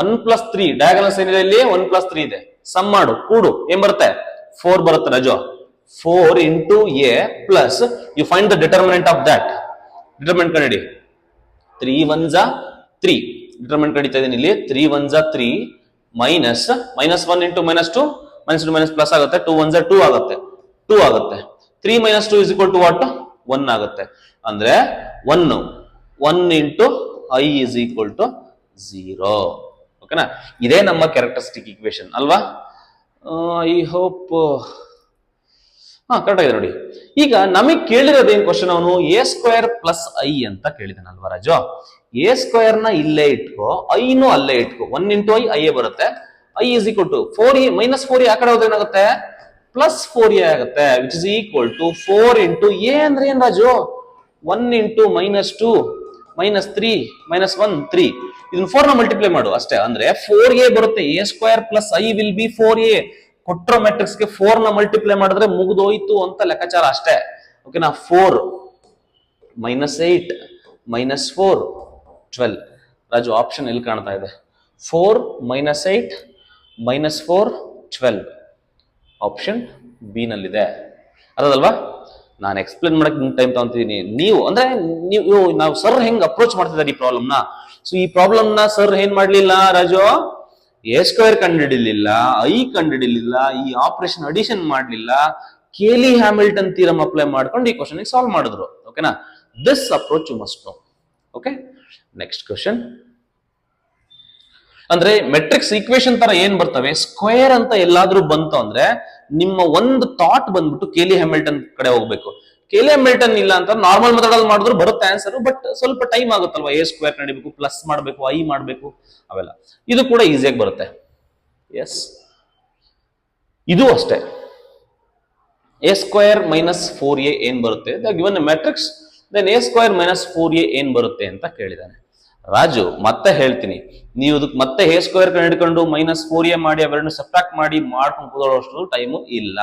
1 + 3 ಡಯಾಗನಲ್ಸ್ ಏನಿದೆ ಇಲ್ಲಿ? 1 + 3 ಇದೆ. ಸಮ್ ಮಾಡು, ಕೂಡು. ಏನ್ ಬರುತ್ತೆ? 4 ಬರುತ್ತೆ Raju. 4 × a plus you find the determinant of that. Determinant ಕಂಡಿಡಿ. 3 1s 3. ಡಿಟರ್ಮಿನೆಂಟ್ ಕಡಿತಾ ಇದೀನಿ ಇಲ್ಲಿ. 3 1s 3 ಮೈನಸ್ -1 × -2 -2 ಪ್ಲಸ್ ಆಗುತ್ತೆ. 2 1s 2 ಆಗುತ್ತೆ. 2 ಆಗುತ್ತೆ. 3 - 2 = what? 1 ಆಗುತ್ತೆ. ಅಂದ್ರೆ 1 × i = 0. ಓಕೆನಾ? ಇದೇ ನಮ್ಮ ಕ್ಯಾರೆಕ್ಟರಿಸ್ಟಿಕ್ ಈಕ್ವೇಶನ್ ಅಲ್ವಾ? ಐ ಹೋಪ್ ಕರೆಕ್ಟ್ ಆಗಿದೆ ನೋಡಿ. ಈಗ ನಮಗೆ ಕೇಳಿರೋದೇನ್ ಕ್ವಶನ್? ಅವನು a² + i ಅಂತ ಕೇಳಿದಾನಲ್ವಾ ರಾಜು? a² ನ ಇಲ್ಲೇ ಇಟ್ಕೋ, ಐನು ಅಲ್ಲೇ ಇಟ್ಕೋ. 1 × i ಬರುತ್ತೆ. i = 4e - 4e ಆ ಕಡೆ ಹೋದ್ರೆ ಏನಾಗುತ್ತೆ? ಪ್ಲಸ್ 4a ಆಗುತ್ತೆ, which is equal to 4 into A ಅಂದ್ರೆ ಏನ್ ರಾಜು? 1 ಇಂಟು -2 -3 -1 3. ಇದನ್ನ 4 ನ ಮಲ್ಟಿಪ್ಲೈ ಮಾಡು ಅಷ್ಟೇ, ಅಂದ್ರೆ 4a ಬರುತ್ತೆ. a square plus i will be 4a. ಕೊಟ್ಟರೋ ಮ್ಯಾಟ್ರಿಕ್ಸ್ ಗೆ 4 ನ ಮಲ್ಟಿಪ್ಲೈ ಮಾಡಿದ್ರೆ ಮುಗಿದೋಯ್ತು ಅಂತ ಲೆಕ್ಕಾಚಾರ ಅಷ್ಟೇ. ಓಕೆನಾ? 4 -8 -4 12. ರಾಜು ಆಪ್ಷನ್ ಎಲ್ಲಿ ಕಾಣ್ತಾ ಇದೆ? 4 -8 -4 12. ಆಪ್ಷನ್ ಬಿ ನಲ್ಲಿದೆ. ಅದಲ್ವಾ? ನಾನು ಎಕ್ಸ್ಪ್ಲೇನ್ ಮಾಡಕ್ ಟೈಮ್ ತಗೊಂತಿದ್ದೀನಿ. ನೀವು ಅಂದ್ರೆ ನಾವು ಸರ್ ಹೆಂಗ್ ಅಪ್ರೋಚ್ ಮಾಡ್ತಿದ್ದಾರೆ ಈ ಪ್ರಾಬ್ಲಮ್ ನ. ಸೊ ಈ ಪ್ರಾಬ್ಲಮ್ ನ ಸರ್ ಏನ್ ಮಾಡ್ಲಿಲ್ಲ ರಾಜು? ಎ ಸ್ಕ್ವೇರ್ ಕಂಡುಹಿಡಿಲಿಲ್ಲ, ಐ ಕಂಡುಹಿಡಿಲಿಲ್ಲ, ಈ ಆಪರೇಷನ್ ಅಡಿಷನ್ ಮಾಡ್ಲಿಲ್ಲ, ಕೇಲಿ ಹ್ಯಾಮಿಲ್ಟನ್ ಥಿಯರಮ್ ಅಪ್ಲೈ ಮಾಡ್ಕೊಂಡು ಈ ಕ್ವಶನ್ ಸಾಲ್ವ್ ಮಾಡಿದ್ರು. ಓಕೆನಾ? This approach you must know. Okay, next question. ಅಂದ್ರೆ ಮೆಟ್ರಿಕ್ಸ್ ಈಕ್ವೇಶನ್ ತರ ಏನ್ ಬರ್ತವೆ, ಸ್ಕ್ವೇರ್ ಅಂತ ಎಲ್ಲಾದ್ರೂ ಬಂತು ಅಂದ್ರೆ ನಿಮ್ಮ ಒಂದು ಥಾಟ್ ಬಂದ್ಬಿಟ್ಟು ಕೇಲಿ ಹ್ಯಾಮಿಲ್ಟನ್ ಕಡೆ ಹೋಗ್ಬೇಕು. ಕೇಲಿ ಹ್ಯಾಮಿಲ್ಟನ್ ಇಲ್ಲ ಅಂತ ನಾರ್ಮಲ್ ಮೆಥಡ್ ಅಲ್ಲಿ ಮಾಡಿದ್ರು ಬರುತ್ತೆ ಆನ್ಸರ್, ಬಟ್ ಸ್ವಲ್ಪ ಟೈಮ್ ಆಗುತ್ತಲ್ವಾ. ಎ ಸ್ಕ್ವೇರ್ ನಡಿಬೇಕು, ಪ್ಲಸ್ ಮಾಡಬೇಕು, ಐ ಮಾಡಬೇಕು, ಅವೆಲ್ಲ. ಇದು ಕೂಡ ಈಸಿಯಾಗಿ ಬರುತ್ತೆ. ಎಸ್, ಇದು ಅಷ್ಟೇ. ಎ ಸ್ಕ್ವೇರ್ -4a ಏನ್ ಬರುತ್ತೆ? Given matrix, then A square -4a ಏನ್ ಬರುತ್ತೆ ಅಂತ ಕೇಳಿದಾನೆ. ರಾಜು ಮತ್ತೆ ಹೇಳ್ತೀನಿ, ನೀವು ಇದಕ್ಕೆ ಮತ್ತೆ ಎ ಸ್ಕ್ವೇರ್ ಹಿಡ್ಕೊಂಡು -4a ಮಾಡಿ ಅವೆರಡನ್ನು ಸಬ್ಟ್ರಾಕ್ಟ್ ಮಾಡಿ ಮಾಡ್ಕೊಂಡು ಕೂದೋಷ್ಟು ಟೈಮು ಇಲ್ಲ.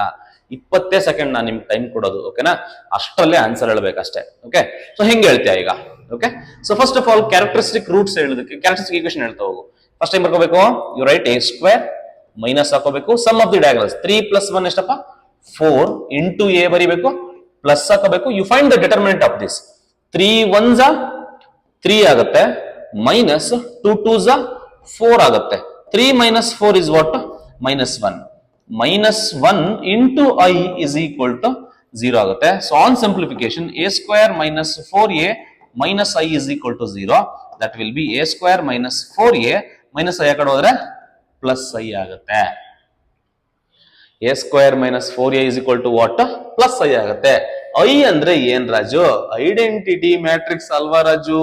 20 ಸೆಕೆಂಡ್ ನಾನು ನಿಮ್ಗೆ ಟೈಮ್ ಕೊಡೋದು. ಓಕೆನಾ? ಅಷ್ಟರಲ್ಲೇ ಆನ್ಸರ್ ಹೇಳ್ಬೇಕಷ್ಟೇ. ಓಕೆ, ಸೊ ಹೆಂಗೆ ಹೇಳ್ತೀಯ ಈಗ? Okay, so first of all characteristic roots ಹೇಳೋದಕ್ಕೆ ಕ್ಯಾರೆಕ್ಟರಿಸ್ಟಿಕ್ ಈಕ್ವೇಷನ್ ಹೇಳ್ತಾ ಹೋಗು. ಫಸ್ಟ್ ಟೈಮ್ ಬರ್ಕೋಬೇಕು, you write A square minus ಹಾಕೋಬೇಕು, ಸಮ್ ಆಫ್ ದಿ ಡಯಾಗನಲ್ಸ್ 3 + 1 ಎಷ್ಟಪ್ಪ? 4 ಇಂಟು ಎ ಬರಿಬೇಕು, ಪ್ಲಸ್ ಹಾಕೋಬೇಕು. You find the determinant of this. 3 1s 3 ಆಗುತ್ತೆ, ಮೈನಸ್ 2 2s 4 ಆಗುತ್ತೆ. 3 - 4 is what? -1. -1 into I is equal to 0 ಆಗುತ್ತೆ. So on simplification a square -4a minus I is equal to 0. That will be a square -4a minus I ಆ ಕಡೆ ಹೋದ್ರೆ plus I ಆಗುತ್ತೆ. a square -4a is equal to what? Plus I ಆಗುತ್ತೆ. I ಅಂದ್ರೆ ಏನ್ Raju? Identity matrix ಅಲ್ವಾ Raju?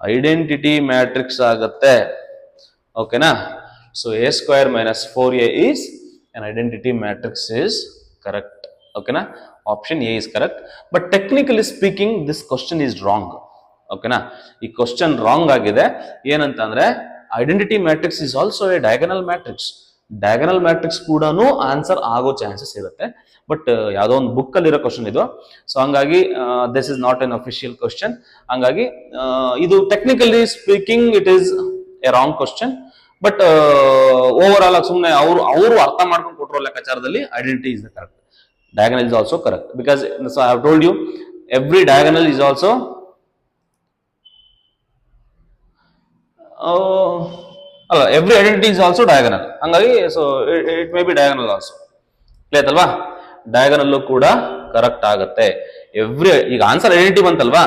Identity matrix ಆಗುತ್ತೆ. ಓಕೆನಾ? So a square -4a is an identity matrix is correct. ಓಕೆನಾ? Option A is correct. But technically speaking, this question is wrong. ಓಕೆನಾ? ಈ question wrong ಆಗಿದೆ. ಏನಂತ ಅಂದ್ರೆ identity matrix is also a diagonal matrix. Diagonal matrix ಕೂಡ answer ಆಗೋ chances ಇರುತ್ತೆ. But ಯಾವುದೋ ಒಂದು ಬುಕ್ ಅಲ್ಲಿ ಇರೋ ಕ್ವಶನ್ ಇದು. ಸೊ ಹಂಗಾಗಿ this is not an official question. ಹಂಗಾಗಿ ಇದು technically speaking it is a wrong question. But over all ಸುಮ್ಮನೆ ಅವರು ಅರ್ಥ ಮಾಡ್ಕೊಂಡು ಕೊಟ್ಟಿರೋ ಲೆಕ್ಕಾಚಾರದಲ್ಲಿ identity is the correct. Diagonal is also correct because I have told you every diagonal is also ಅಲ್ಲ, every identity is also diagonal. ಹಂಗಾಗಿ so it may be diagonal also. Clear ಅಲ್ವಾ? Diagonal ಕೂಡ ಕರೆಕ್ಟ್ ಆಗುತ್ತೆ. ಈಗ answer identity ಬಂತಲ್ವಾ?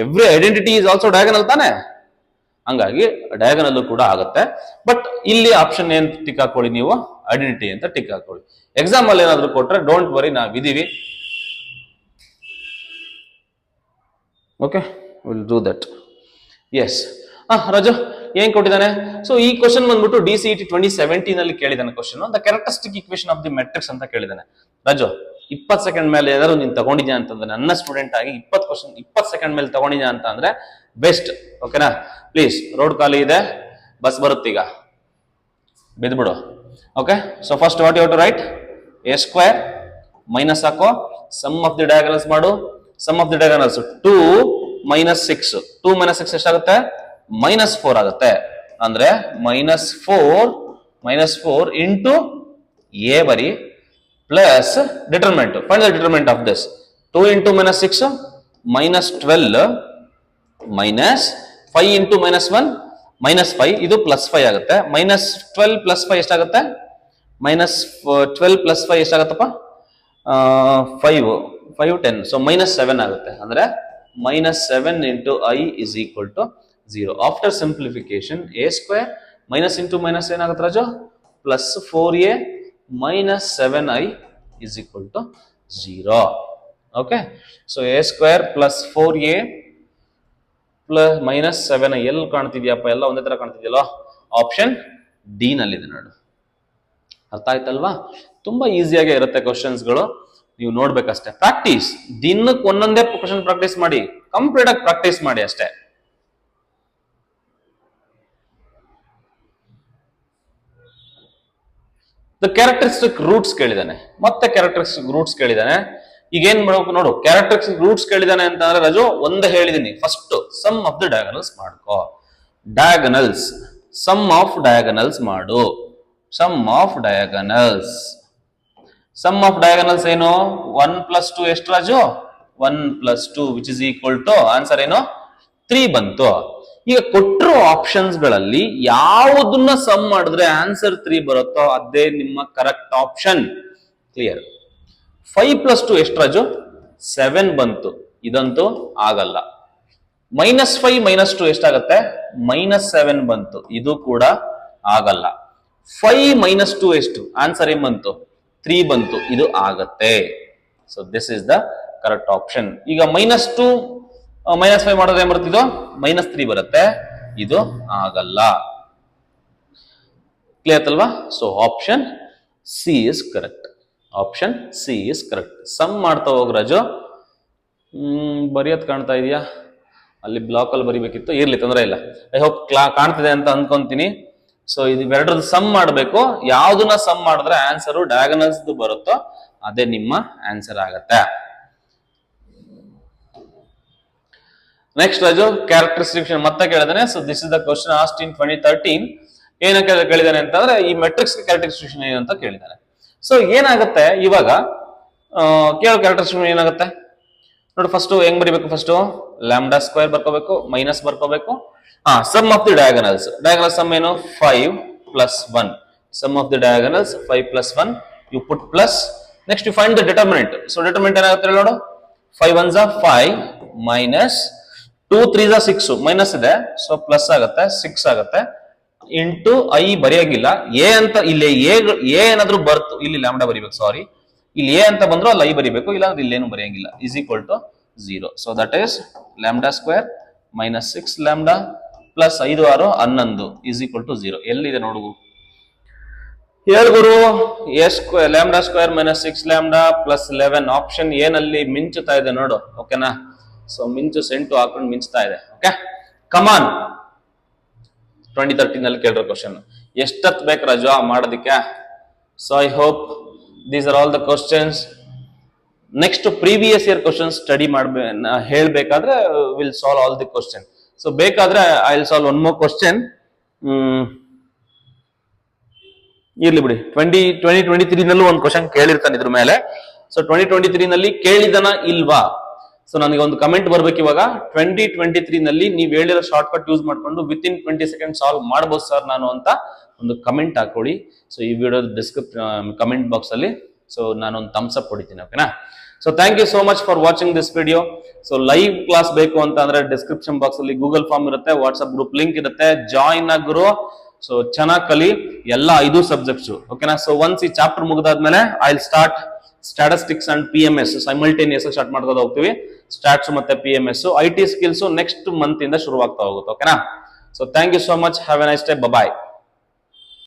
Every identity is also diagonal ತಾನೆ? ಹಂಗಾಗಿ ಡಯಾಗನಲ್ಲು ಕೂಡ ಆಗುತ್ತೆ. ಬಟ್ ಇಲ್ಲಿ ಆಪ್ಷನ್ ಏನ್ ಟಿಕ್ ಹಾಕೊಳ್ಳಿ ನೀವು? ಐಡೆಂಟಿಟಿ ಅಂತ ಟಿಕ್ ಹಾಕೊಳ್ಳಿ. ಎಕ್ಸಾಮ್ ಅಲ್ಲಿ ಏನಾದ್ರು ಕೊಟ್ರೆ ಡೋಂಟ್ ವರಿ, ನಾವಿದೀವಿ. Okay, will do that. Yes. Raju ಏನ್ ಕೊಟ್ಟಿದ್ದಾನೆ? ಸೊ ಈ ಕ್ವಶನ್ ಬಂದ್ಬಿಟ್ಟು DCET 2017 ಅಲ್ಲಿ ಕೇಳಿದಾನೆ question. The characteristic equation of the matrix ಅಂತ ಕೇಳಿದಾನೆ. ರಾಜು 20 ಸೆಕೆಂಡ್ ಮೇಲೆ ಏನಾದ್ರು ನೀನ್ ತಗೊಂಡಿದ್ಯಾ ಅಂತಂದ್ರೆ, ನನ್ನ ಸ್ಟೂಡೆಂಟ್ ಆಗಿ 20 ಸೆಕೆಂಡ್ ಮೇಲೆ ತಗೊಂಡಿದ್ಯಾ ಅಂತ ಅಂದ್ರೆ ಬೆಸ್ಟ್. ಓಕೆನಾ? ಪ್ಲೀಸ್, ರೋಡ್ ಖಾಲಿ ಇದೆ, ಬಸ್ ಬರುತ್ತೆ, ಈಗ ಬಿದ್ಬಿಡು. Okay, so first what you have to write? A square minus ಹಾಕೋ, ಸಮ್ ಆಫ್ ದಿ ಡಯಾಗನಲ್ಸ್ ಮಾಡು. Sum of the diagonals 2 - 6. 2 - 6 ಎಷ್ಟಾಗುತ್ತೆ? -4 ಆಗುತ್ತೆ. ಅಂದ್ರೆ -4 ಇಂಟು ಎ ಬರಿ plus determinant. Find the determinant of this. 2 into -6 -12 minus 5 into -1 -5. ಇದು +5 ಆಗುತ್ತೆ. -12 + 5 ಎಷ್ಟಾಗುತ್ತೆ? -12 + 5 ಎಷ್ಟಾಗತ್ತಪ್ಪ? 5 10. So -7 ಆಗುತ್ತೆ. ಅಂದ್ರೆ -7 into I is equal to 0. After simplification, a square minus into minus ಏನಾಗುತ್ತೆ Raju? +4a minus 7i is equal to 0. Okay, so a square plus 4a plus minus 7i ಎಲ್ಲಿ ಕಾಣ್ತಿದ್ಯಪ್ಪ? ಎಲ್ಲ ಒಂದೇ ತರ ಕಾಣ್ತಿದ್ಯಲ್ಲ? ಆಪ್ಷನ್ ಡಿ ನಲ್ಲಿದೆ ನೋಡು. ಅರ್ಥ ಆಯ್ತಲ್ವಾ? ತುಂಬಾ ಈಸಿಯಾಗಿ ಇರುತ್ತೆ ಕ್ವಶನ್ಸ್ಗಳು, ನೀವು ನೋಡ್ಬೇಕಷ್ಟೇ. ಪ್ರಾಕ್ಟೀಸ್, ದಿನಕ್ಕೆ ಒಂದೊಂದೇ ಕ್ವಶನ್ ಪ್ರಾಕ್ಟೀಸ್ ಮಾಡಿ, ಕಂಪ್ಲೀಟ್ ಆಗಿ ಪ್ರಾಕ್ಟೀಸ್ ಮಾಡಿ ಅಷ್ಟೇ. ಕ್ಯಾರೆಕ್ಟರಿಸ್ಟಿಕ್ ರೂಟ್ಸ್ ಕೇಳಿದಾನೆ, ಮತ್ತೆ ಕ್ಯಾರೆಕ್ಟರಿಸ್ಟಿಕ್ ರೂಟ್ಸ್ ಕೇಳಿದಾನೆ. ಈಗ ಏನ್ ಮಾಡ್ಬೇಕು ನೋಡು, ಕ್ಯಾರೆಕ್ಟರಿಸ್ಟಿಕ್ ರೂಟ್ಸ್ ಕೇಳಿದಾನೆ ಅಂತ ಅಂದ್ರೆ ರಾಜು ಒಂದೇ ಹೇಳಿದೀನಿ, first sum of the diagonals ಮಾಡ್ಕೋ. ಡಯಾಗನಲ್ಸ್, ಸಮ್ ಆಫ್ ಡಯಾಗನಲ್ಸ್ ಮಾಡು. Sum of diagonals, sum of diagonals ಏನು? 1 + 2 ಎಷ್ಟು Raju? 1 + 2 which is equal to answer ಏನು? 3 ಬಂತು. ಈಗ ಕೊಟ್ಟಿರೋ ಆಪ್ಷನ್ಸ್ ಗಳಲ್ಲಿ ಯಾವುದನ್ನ ಸಮ್ ಮಾಡಿದ್ರೆ ಆನ್ಸರ್ 3 ಬರುತ್ತೋ ಅದೇ ನಿಮ್ಮ ಕರೆಕ್ಟ್ ಆಪ್ಷನ್. ಕ್ಲಿಯರ್? 5 + 2 ಎಷ್ಟು ರಾಜು? 7 ಬಂತು, ಇದಂತೂ ಆಗಲ್ಲ. -5 - 2 ಎಷ್ಟಾಗತ್ತೆ? -7 ಬಂತು, ಇದು ಕೂಡ ಆಗಲ್ಲ. 5 - 2 ಎಷ್ಟು? ಆನ್ಸರ್ ಏನ್ ಬಂತು? 3 ಬಂತು, ಇದು ಆಗತ್ತೆ. So this is the correct option. ಈಗ -2 -5 ಮಾಡೋದು ಏನ್ ಬರುತ್ತೆ? ಇದು -3 ಬರುತ್ತೆ, ಇದು ಆಗಲ್ಲ. ಕ್ಲಿಯರ್ ಅಲ್ವಾ? So option C is correct. Option C is correct. Sum ಮಾಡ್ತಾ ಹೋಗ್ರಾಜು. ಬರೆಯೋದ್ ಕಾಣ್ತಾ ಇದೆಯಾ? ಅಲ್ಲಿ ಬ್ಲಾಕ್ ಅಲ್ಲಿ ಬರಿಬೇಕಿತ್ತು, ಇರ್ಲಿ ತೊಂದರೆ ಇಲ್ಲ. ಐ ಹೋಪ್ ಕಾಣ್ತಿದೆ ಅಂತ ಅನ್ಕೊಂತೀನಿ. ಸೊ ಇದು ಎರಡರದ್ದು ಸಮ್ ಮಾಡಬೇಕು. ಯಾವ್ದನ್ನ ಸಮ್ ಮಾಡಿದ್ರೆ ಆನ್ಸರ್ ಡಯಾಗನಲ್ಸ್ ಬರುತ್ತೋ ಅದೇ ನಿಮ್ಮ ಆನ್ಸರ್ ಆಗತ್ತೆ. ನೆಕ್ಸ್ಟ್ ರಾಜು ಕ್ಯಾರೆಕ್ಟರಿಸ್ಟಿಕ್ ಮತ್ತೆ ಕೇಳಿದಾನೆ. So this is the question asked in 2013. ಏನಕ್ಕೆ ಕೇಳಿದಾನೆ ಅಂತಂದ್ರೆ ಈ ಮೆಟ್ರಿಕ್ಸ್ ಕ್ಯಾರೆಕ್ಟರಿಸ್ಟಿಕ್ ಏನು ಅಂತ ಕೇಳಿದಾನೆ. ಸೊ ಏನಾಗುತ್ತೆ ಇವಾಗ ಕೇಳೋ ಕ್ಯಾರೆಕ್ಟರಿಸ್ಟಿಕ್ ಏನಾಗುತ್ತೆ ನೋಡಿ. ಫಸ್ಟ್ ಹೆಂಗ್ ಬರಿಬೇಕು? ಫಸ್ಟ್ λ² ಬರ್ಕೋಬೇಕು, ಮೈನಸ್ ಬರ್ಕೋಬೇಕು. Sum of the diagonals. Diagonal sum ಏನು? 5 + 1. Sum of the diagonals 5 + 1. You put plus. Next you find the determinant. So determinant ಏನಾಗುತ್ತೆ ನೋಡು. 5 1s are 5 minus 2 3s are 6. Minus ಇದೆ, ಸೊ ಪ್ಲಸ್ ಆಗುತ್ತೆ, 6 ಆಗುತ್ತೆ. ಇಂಟು ಐ ಬರೆಯಾಗಿಲ್ಲ, ಎ ಅಂತ ಇಲ್ಲಿ A ಏನಾದ್ರೂ ಬರ್ತು, ಇಲ್ಲಿ ಲ್ಯಾಂಬ್ಡಾ ಬರಿಬೇಕು. ಸಾರಿ, ಇಲ್ಲಿ ಎ ಅಂತ ಬಂದ್ರು ಅಲ್ಲಿ ಐ ಬರಿಬೇಕು, ಇಲ್ಲ ಅಂದ್ರೆ ಇಲ್ಲೇನು ಬರೆಯಂಗಿಲ್ಲ. Is equal to 0. So that is λ² - 6 λ plus 5 6 11 is equal to 0. ಎಲ್ಲಿದೆ ನೋಡು? ಹೇಳು ಗುರು. λ² - 6 λ ಪ್ಲಸ್ 11 ಆಪ್ಷನ್ ಏನಲ್ಲಿ ಮಿಂಚುತ್ತಾ ಇದೆ ನೋಡು. ಓಕೆನಾ? ಸೊ ಮಿಂಚು ಸೆಂಟು ಹಾಕೊಂಡು ಮಿಂಚ್ತಾ ಇದೆ. ಓಕೆ, ಕಮಾನ್. 2013 ಅಲ್ಲಿ ಕೇಳಿರೋ ಕ್ವಶನ್. ಎಷ್ಟತ್ ಬೇಕು ರಾಜು ಮಾಡೋದಕ್ಕೆ? So I hope these are all the questions. Next previous year question study ಹೇಳ್ಬೇಕಾದ್ರೆ will solve all the question. So ಬೇಕಾದ್ರೆ I will solve one more question. ಇರ್ಲಿ ಬಿಡಿ, 2023 ನಲ್ಲೂ ಒಂದು ಕ್ವಶನ್ ಕೇಳಿರ್ತಾನೆ ಇದ್ರ ಮೇಲೆ. ಸೊ 2023 ನಲ್ಲಿ ಕೇಳಿದನ ಇಲ್ವಾ? ಸೊ ನನಗೆ ಒಂದು ಕಮೆಂಟ್ ಬರ್ಬೇಕು ಇವಾಗ. 2023 ನಲ್ಲಿ ನೀವು ಹೇಳಿರೋ ಶಾರ್ಟ್ ಕಟ್ ಯೂಸ್ ಮಾಡ್ಕೊಂಡು ವಿತಿನ್ 20 ಸೆಕೆಂಡ್ ಸಾಲ್ವ್ ಮಾಡ್ಬೋದು ಸರ್ ನಾನು ಅಂತ ಒಂದು ಕಮೆಂಟ್ ಹಾಕೊಳ್ಳಿ. ಸೊ ಈ ವಿಡಿಯೋ ಕಮೆಂಟ್ ಬಾಕ್ಸ್ ಅಲ್ಲಿ ಸೊ ನಾನೊಂದು ಥಮ್ಸ್ ಅಪ್ ಹೊಡಿತೀನಿ. ಓಕೆನಾ? So thank you so much for watching this video. So live class ಬೇಕು ಅಂತ ಅಂದ್ರೆ ಡಿಸ್ಕ್ರಿಪ್ಷನ್ ಬಾಕ್ಸ್ ಅಲ್ಲಿ ಗೂಗಲ್ ಫಾರ್ಮ್ ಇರುತ್ತೆ, ವಾಟ್ಸ್ಆಪ್ ಗ್ರೂಪ್ ಲಿಂಕ್ ಇರುತ್ತೆ, ಜಾಯಿನ್ ಆಗಿರೋ. ಸೊ ಚೆನ್ನಾಗಿ ಕಲಿ ಎಲ್ಲ 5 ಸಬ್ಜೆಕ್ಟ್ಸ್. ಓಕೆನಾ? ಸೊ ಒನ್ಸ್ ಈ chapter ಮುಗಿದಾದ್ಮೇಲೆ I will start statistics and PMS simultaneous start ಮಾಡ್ತಾ ಹೋಗ್ತೀವಿ. ಸ್ಟಾಟ್ಸ್ ಮತ್ತೆ PMS, IT skills next month ಇಂದ ಶುರುವಾಗ್ತಾ ಹೋಗುತ್ತೆ. ಓಕೆನಾ? So thank you so much. Have a nice day. Bye.